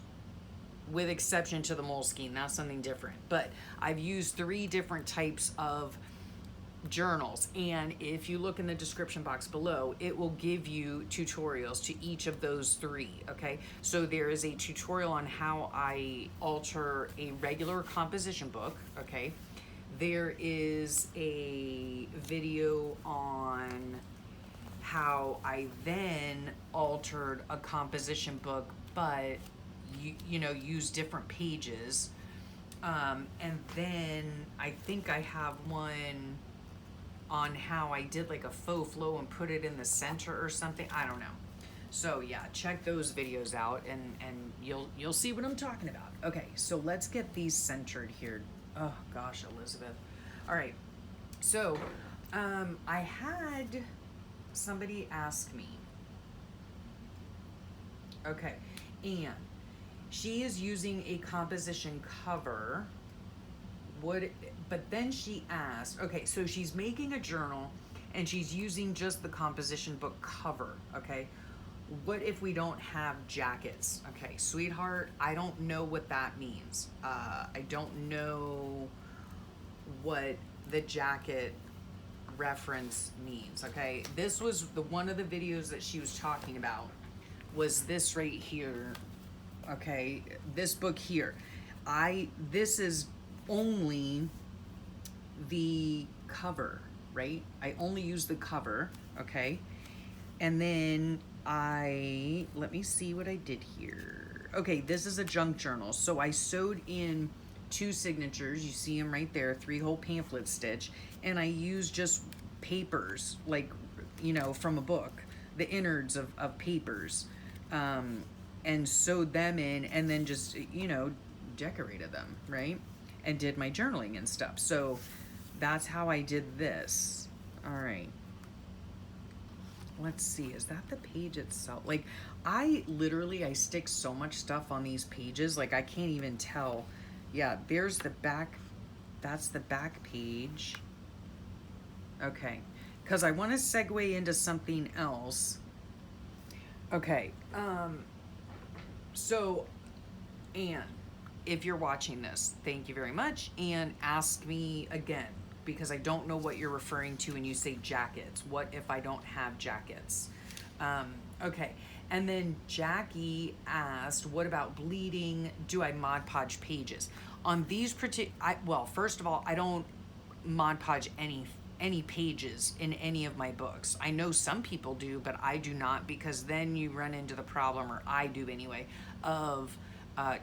Speaker 1: with exception to the Moleskine, that's something different. But I've used 3 different types of journals, and if you look in the description box below, it will give you tutorials to each of those 3, okay? So there is a tutorial on how I alter a regular composition book, okay? There is a video on how I then altered a composition book, but you know, use different pages. And then I think I have one on how I did like a faux flow and put it in the center or something. I don't know. So yeah, check those videos out and you'll see what I'm talking about. Okay, so let's get these centered here. Oh gosh, Elizabeth. All right, so I had somebody ask me, okay, and she is using a composition cover. But then she asked, okay, so she's making a journal and she's using just the composition book cover, okay? What if we don't have jackets? Okay, sweetheart, I don't know what that means. I don't know what the jacket reference means, okay? This was one of the videos that she was talking about was this right here, okay? This book here. This is only the cover, right? I only use the cover, okay? And then let me see what I did here. Okay, this is a junk journal. So I sewed in 2 signatures. You see them right there, 3-hole pamphlet stitch. And I used just papers, like, you know, from a book, the innards of papers, and sewed them in and then just, you know, decorated them, right? And did my journaling and stuff. So that's how I did this. All right. Let's see, is that the page itself? Like, I stick so much stuff on these pages, like I can't even tell. Yeah, there's the back, that's the back page. Okay, because I want to segue into something else. Okay, so, Anne, if you're watching this, thank you very much, and ask me again, because I don't know what you're referring to when you say jackets. What if I don't have jackets? Okay, and then Jackie asked, what about bleeding? Do I Mod Podge pages? On these well, first of all, I don't Mod Podge any pages in any of my books. I know some people do, but I do not, because then you run into the problem, or I do anyway, of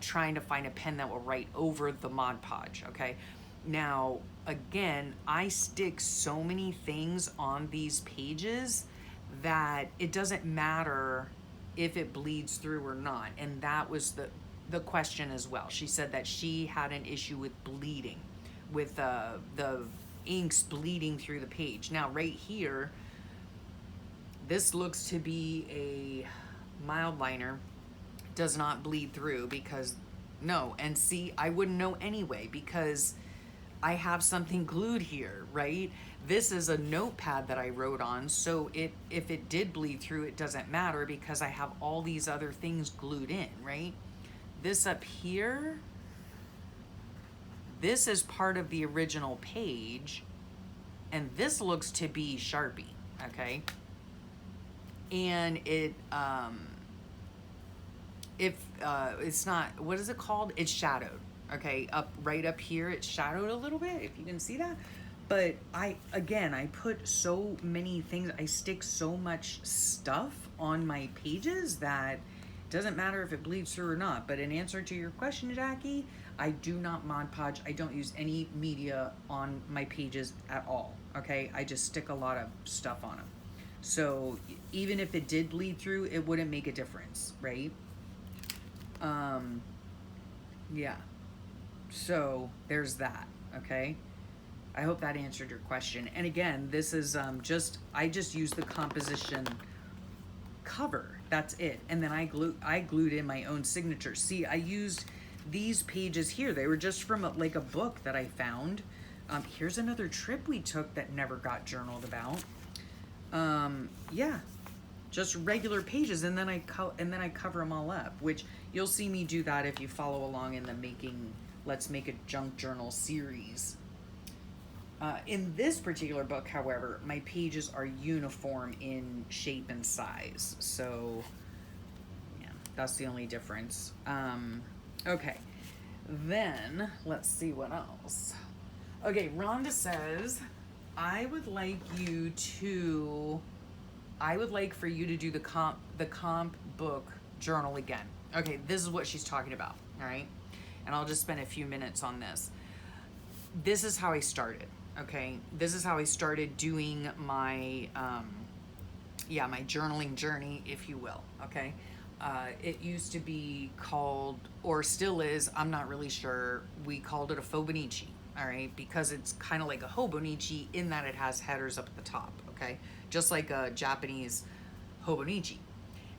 Speaker 1: trying to find a pen that will write over the Mod Podge, okay? Now, again, I stick so many things on these pages that it doesn't matter if it bleeds through or not. And that was the question as well. She said that she had an issue with bleeding, with the inks bleeding through the page. Now, right here, this looks to be a mild liner. Does not bleed through because, no. And see, I wouldn't know anyway because I have something glued here, right? This is a notepad that I wrote on, so if it did bleed through, it doesn't matter because I have all these other things glued in, right? This up here, this is part of the original page, and this looks to be Sharpie, okay? And it's not, what is it called? It's shadowed. Okay, right up here, it's shadowed a little bit, if you can see that. But I put so many things, I stick so much stuff on my pages that Doesn't matter if it bleeds through or not. But in answer to your question, Jackie, I do not Mod Podge. I don't use any media on my pages at all. Okay, I just stick a lot of stuff on them. So even if it did bleed through, it wouldn't make a difference, right? Yeah. So there's that. Okay. I hope that answered your question. And again, this is I just use the composition cover. That's it. And then I glued in my own signature. See, I used these pages here. They were just from like a book that I found. Here's another trip we took that never got journaled about. Yeah, just regular pages, and then I cover them all up, which you'll see me do that if you follow along in the Let's Make a Junk Journal series. In this particular book, however, my pages are uniform in shape and size. So, yeah, that's the only difference. Okay, then let's see what else. Okay, Rhonda says, I would like for you to do the comp book journal again. Okay, this is what she's talking about, all right? And I'll just spend a few minutes on this. This is how I started, okay? This is how I started doing my, my journaling journey, if you will, okay? It used to be called, or still is, I'm not really sure, we called it a Fobonichi, all right? Because it's kind of like a Hobonichi in that it has headers up at the top, okay? Just like a Japanese Hobonichi.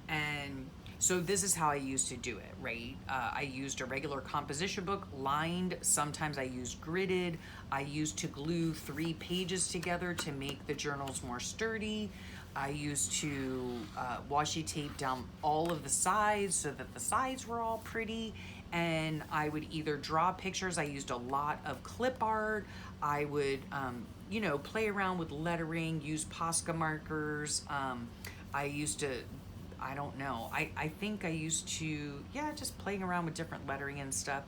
Speaker 1: And so this is how I used to do it, right? I used a regular composition book, lined. Sometimes I used gridded. I used to glue 3 pages together to make the journals more sturdy. I used to washi tape down all of the sides so that the sides were all pretty. And I would either draw pictures. I used a lot of clip art. I would, play around with lettering, use Posca markers. I used to, I don't know. I think I used to, just playing around with different lettering and stuff.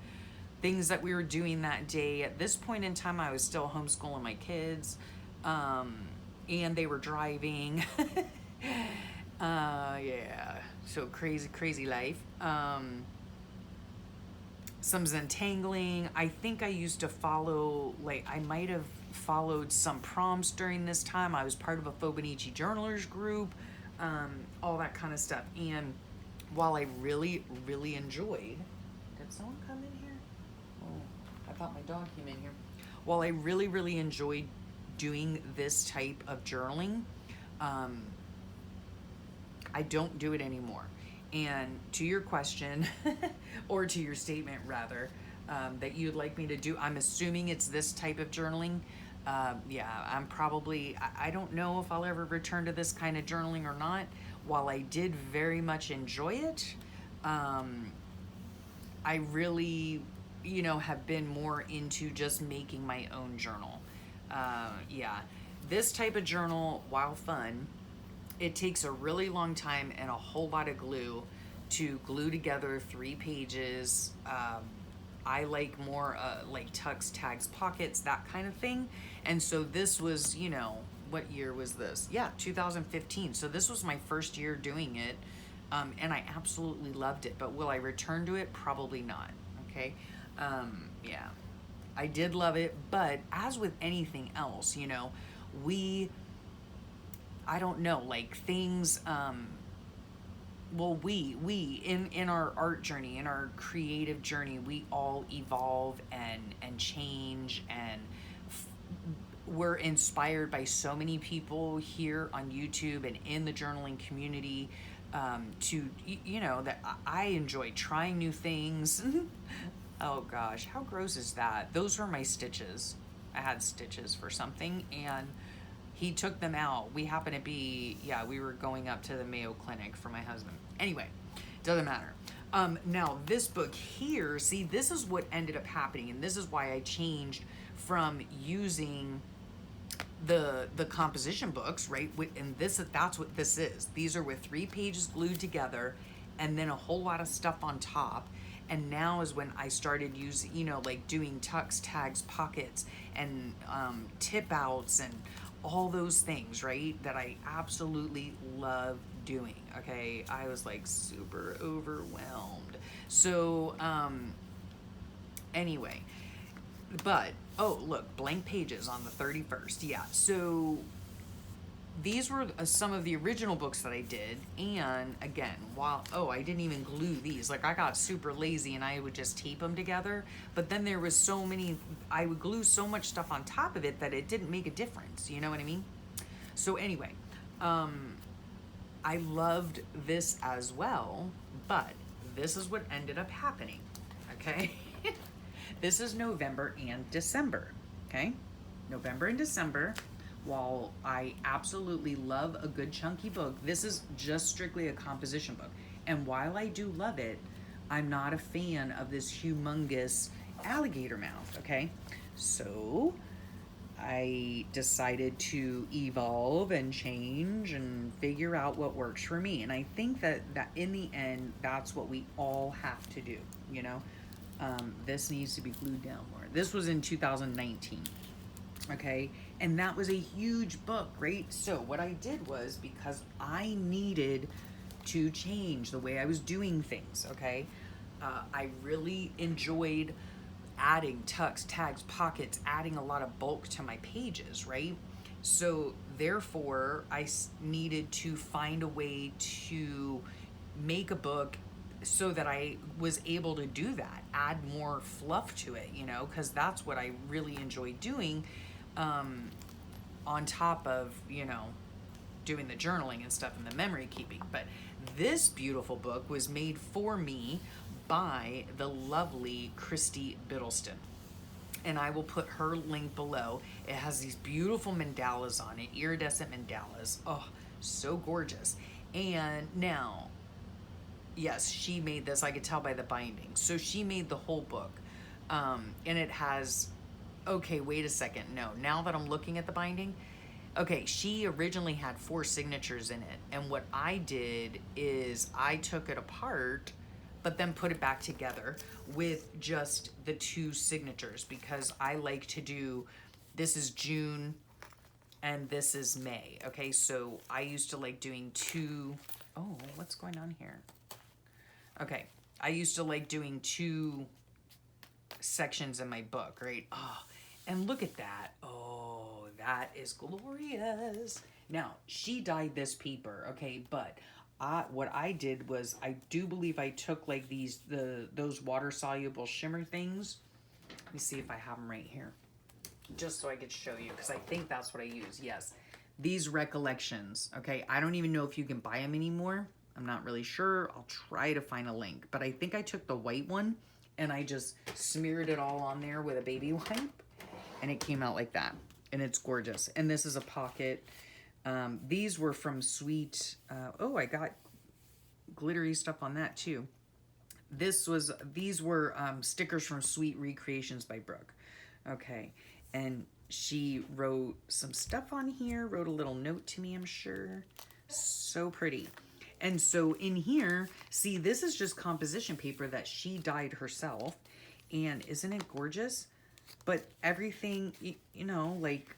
Speaker 1: Things that we were doing that day. At this point in time, I was still homeschooling my kids. And they were driving. So crazy life. Some Zentangling. I think I used to follow, I might have followed some prompts during this time. I was part of a Fobonichi journalers group, all that kind of stuff. And while I really enjoyed, did someone come in here? Oh, I thought my dog came in here. While I really enjoyed doing this type of journaling, I don't do it anymore. And to your question, or to your statement rather, that you'd like me to do, I'm assuming it's this type of journaling. I'm probably, I don't know if I'll ever return to this kind of journaling or not. While I did very much enjoy it, I really, have been more into just making my own journal. This type of journal, while fun, it takes a really long time and a whole lot of glue to glue together 3 pages. I like more like tucks, tags, pockets, that kind of thing. And so this was, what year was this? 2015. So this was my first year doing it. And I absolutely loved it. But will I return to it? Probably not. Okay. I did love it. But as with anything else, I don't know, like things, we in our art journey, in our creative journey, we all evolve and change, and we're inspired by so many people here on YouTube and in the journaling community, that I enjoy trying new things. Oh gosh, how gross is that? Those were my stitches. I had stitches for something, and he took them out. We happened to be, we were going up to the Mayo Clinic for my husband. Anyway, doesn't matter. Now, this book here, see, this is what ended up happening, and this is why I changed from using the composition books, right? And that's what this is. These are with 3 pages glued together, and then a whole lot of stuff on top. And now is when I started using, like doing tucks, tags, pockets, and tip outs, and all those things, right, that I absolutely love doing, okay? I was like super overwhelmed. So, anyway, but, oh, look, blank pages on the 31st. Yeah, so these were some of the original books that I did. And again, I didn't even glue these. Like, I got super lazy and I would just tape them together. But then there was so many, I would glue so much stuff on top of it that it didn't make a difference. You know what I mean? So anyway, I loved this as well, but this is what ended up happening, okay? This is November and December, okay? November and December. While I absolutely love a good chunky book, this is just strictly a composition book. And while I do love it, I'm not a fan of this humongous alligator mouth, okay? So I decided to evolve and change and figure out what works for me. And I think that in the end, that's what we all have to do, you know? This needs to be glued down more. This was in 2019, okay? And that was a huge book, right? So what I did was, because I needed to change the way I was doing things, okay? I really enjoyed adding tucks, tags, pockets, adding a lot of bulk to my pages, right? So therefore, I needed to find a way to make a book so that I was able to do that, add more fluff to it, you know, because that's what I really enjoy doing, on top of, you know, doing the journaling and stuff and the memory keeping. But this beautiful book was made for me by the lovely Christy Biddleston. And I will put her link below. It has these beautiful mandalas on it, iridescent mandalas. Oh, so gorgeous. And now, yes, she made this. I could tell by the binding. So she made the whole book. And it has, okay, wait a second. No, now that I'm looking at the binding, okay, she originally had 4 signatures in it. And what I did is I took it apart, but then put it back together with just the 2 signatures, because I like to do, this is June and this is May. Okay, so I used to like doing 2, oh, what's going on here? Okay, I used to like doing 2 sections in my book, right? Oh, and look at that. Oh, that is glorious. Now, she dyed this paper, okay, but what I did was, I do believe I took like those water soluble shimmer things. Let me see if I have them right here, just so I could show you, because I think that's what I use. Yes, these Recollections, okay? I don't even know if you can buy them anymore. I'm not really sure. I'll try to find a link, but I think I took the white one and I just smeared it all on there with a baby wipe, and it came out like that, and it's gorgeous. And this is a pocket. These were from Sweet, oh, I got glittery stuff on that too. These were stickers from Sweet Recreations by Brooke. Okay, and she wrote some stuff on here, wrote a little note to me, I'm sure. So pretty. And so in here, see, this is just composition paper that she dyed herself. And isn't it gorgeous? But everything, you know, like,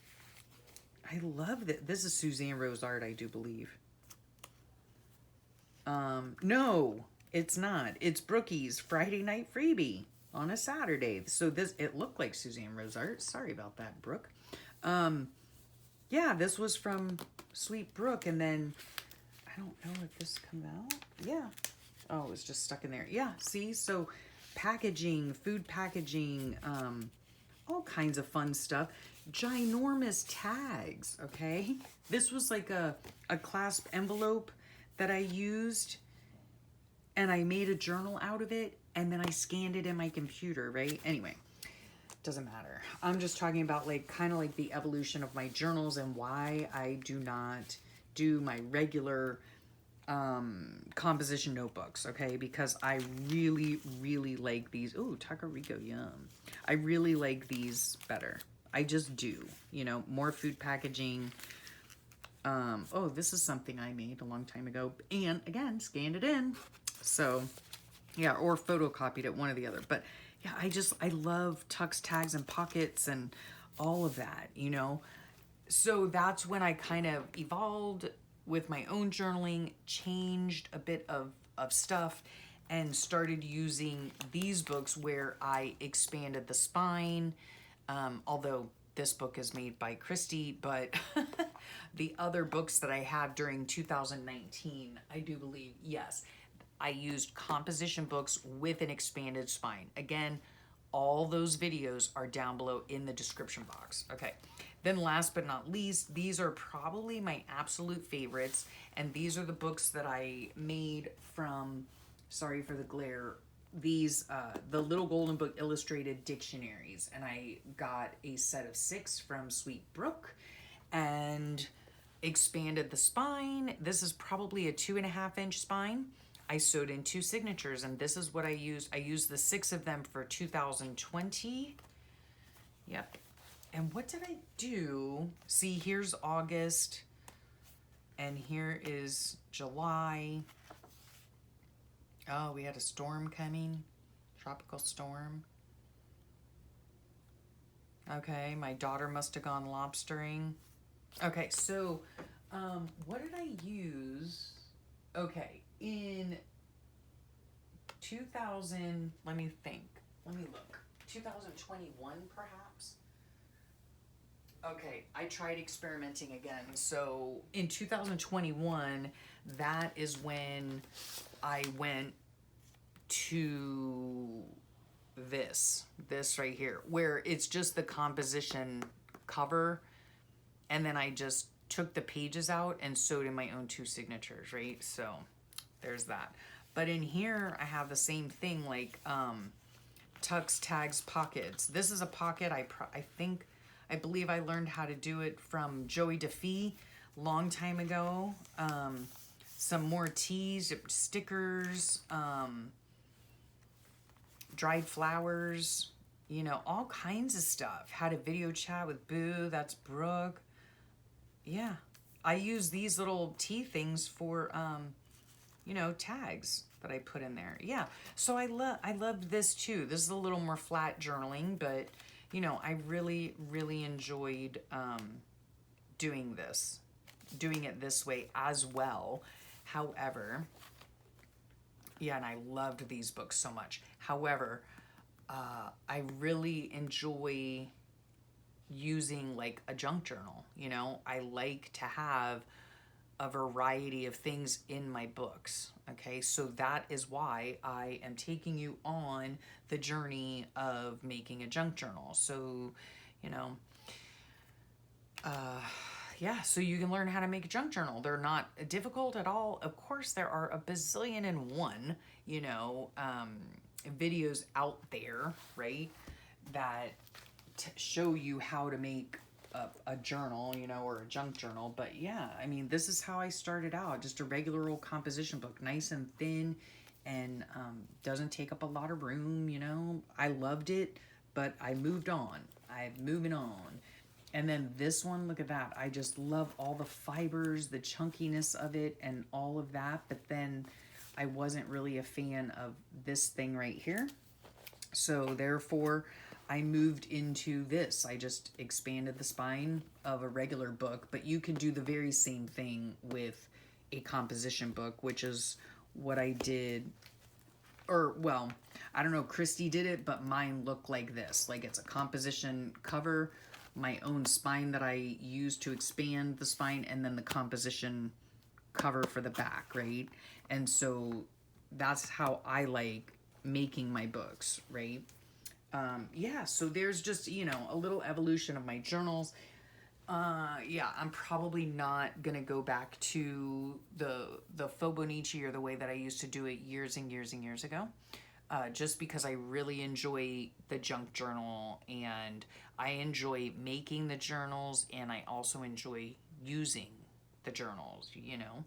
Speaker 1: I love that. This is Suzanne Rose art, I do believe. No, it's not. It's Brookie's Friday Night Freebie on a Saturday. So it looked like Suzanne Rose art. Sorry about that, Brooke. Yeah, this was from Sweet Brooke. And then, I don't know if this comes out. Yeah. Oh, it was just stuck in there. Yeah, see? So packaging, food packaging, all kinds of fun stuff. Ginormous tags, okay? This was like a clasp envelope that I used, and I made a journal out of it, and then I scanned it in my computer, right? Anyway, doesn't matter. I'm just talking about like kind of like the evolution of my journals and why I do not do my regular composition notebooks, okay? Because I really, really like these. Oh, Taco Rico, yum. I really like these better. I just do, you know, more food packaging. Oh, this is something I made a long time ago. And again, scanned it in. So, yeah, or photocopied it, one or the other. But yeah, I love tucks, tags, and pockets and all of that, you know. So that's when I kind of evolved with my own journaling, changed a bit of stuff, and started using these books where I expanded the spine. Although this book is made by Christy, but the other books that I had during 2019, I do believe, yes, I used composition books with an expanded spine. Again, all those videos are down below in the description box. Okay, then last but not least, these are probably my absolute favorites, and these are the books that I made from, sorry for the glare, these, the Little Golden Book Illustrated Dictionaries, and I got a set of 6 from Sweet Brook, and expanded the spine. This is probably a 2.5-inch spine. I sewed in 2 signatures, and this is what I used. I used the 6 of them for 2020. Yep. And what did I do? See, here's August, and here is July. Oh, we had a storm coming, tropical storm. Okay, my daughter must have gone lobstering. Okay, so what did I use? Okay, in 2000, let me think. Let me look. 2021, perhaps? Okay, I tried experimenting again. So in 2021, that is when I went to this right here, where it's just the composition cover, and then I just took the pages out and sewed in my own 2 signatures, right? So there's that. But in here, I have the same thing, like tucks, tags, pockets. This is a pocket I believe I learned how to do it from Joey DeFee long time ago. Some more teas, stickers, dried flowers, you know, all kinds of stuff. Had a video chat with Boo, that's Brooke. Yeah, I use these little tea things for, you know, tags that I put in there. Yeah, so I loved this too. This is a little more flat journaling, but, you know, I really, really enjoyed doing it this way as well. However, yeah, and I loved these books so much. However, I really enjoy using like a junk journal. You know, I like to have a variety of things in my books. Okay, so that is why I am taking you on the journey of making a junk journal. So, you know, yeah, so you can learn how to make a junk journal. They're not difficult at all. Of course, there are a bazillion and one, you know, videos out there, right, that show you how to make a journal, you know, or a junk journal. But yeah, I mean, this is how I started out, just a regular old composition book, nice and thin, and doesn't take up a lot of room, you know. I loved it, but I moved on. I'm moving on. And then this one, look at that. I just love all the fibers, the chunkiness of it, and all of that. But then I wasn't really a fan of this thing right here. So therefore, I moved into this. I just expanded the spine of a regular book, but you can do the very same thing with a composition book, which is what I did. Or, well, I don't know, Christy did it, but mine looked like this. Like it's a composition cover, my own spine that I used to expand the spine, and then the composition cover for the back, right? And so that's how I like making my books, right? Yeah, so there's just, you know, a little evolution of my journals. Yeah, I'm probably not gonna go back to the Fobonichi or the way that I used to do it years and years and years ago. Just because I really enjoy the junk journal, and I enjoy making the journals, and I also enjoy using the journals, you know.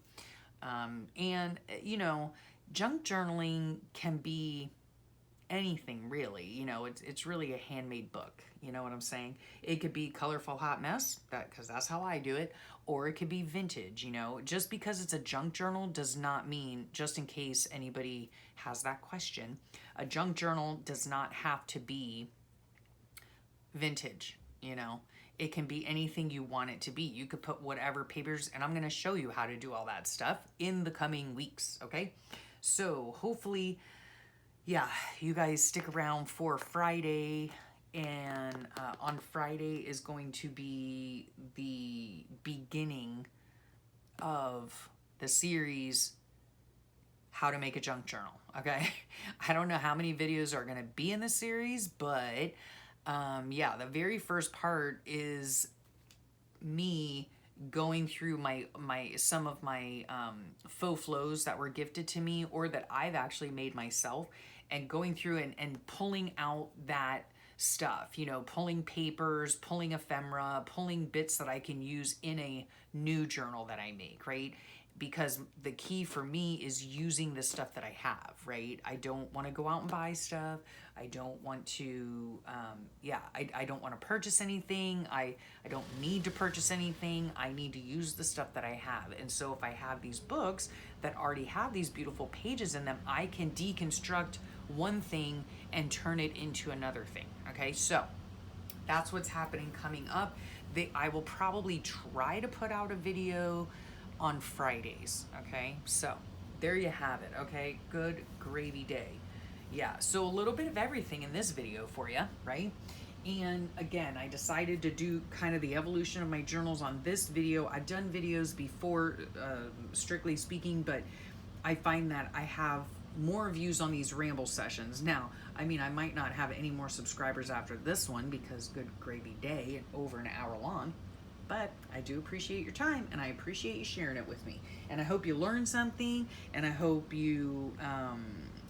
Speaker 1: And, you know, junk journaling can be anything really, you know. It's really a handmade book, you know what I'm saying? It could be colorful hot mess, because that's how I do it, or it could be vintage, you know. Just because it's a junk journal does not mean, just in case anybody has that question, a junk journal does not have to be vintage. you know. It can be anything you want it to be. You could put whatever papers, and I'm going to show you how to do all that stuff in the coming weeks, okay? So hopefully, yeah, you guys stick around for Friday, and on Friday is going to be the beginning of the series, How to Make a Junk Journal, okay? I don't know how many videos are going to be in the series, but yeah, the very first part is me going through some of my faux flows that were gifted to me or that I've actually made myself, and going through and pulling out that stuff, you know, pulling papers, pulling ephemera, pulling bits that I can use in a new journal that I make, right? Because the key for me is using the stuff that I have, right? I don't want to go out and buy stuff. I don't want to, I don't want to purchase anything. I don't need to purchase anything. I need to use the stuff that I have. And so if I have these books that already have these beautiful pages in them, I can deconstruct one thing and turn it into another thing, okay? So that's what's happening coming up. I will probably try to put out a video on Fridays, okay? So there you have it, okay? Good gravy day. Yeah, so a little bit of everything in this video for you, right? And again, I decided to do kind of the evolution of my journals on this video. I've done videos before, strictly speaking, but I find that I have more views on these ramble sessions. Now, I mean, I might not have any more subscribers after this one because good gravy day and over an hour long, but I do appreciate your time and I appreciate you sharing it with me. And I hope you learned something, and I hope you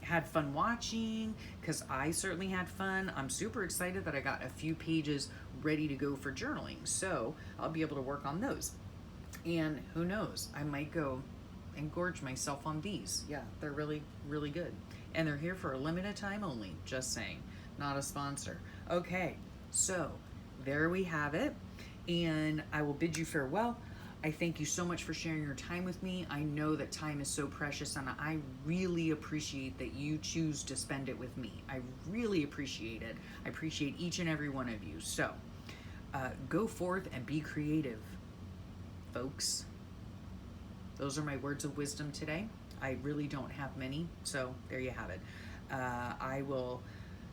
Speaker 1: had fun watching, because I certainly had fun. I'm super excited that I got a few pages ready to go for journaling, so I'll be able to work on those. And who knows, I might go and gorge myself on these. Yeah, they're really, really good. And they're here for a limited time only, just saying, not a sponsor. Okay, so there we have it. And I will bid you farewell. I thank you so much for sharing your time with me. I know that time is so precious, and I really appreciate that you choose to spend it with me. I really appreciate it. I appreciate each and every one of you. So go forth and be creative, folks. Those are my words of wisdom today. I really don't have many, so there you have it. I will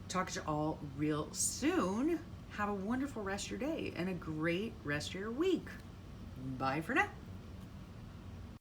Speaker 1: talk to you all real soon. Have a wonderful rest of your day and a great rest of your week. Bye for now.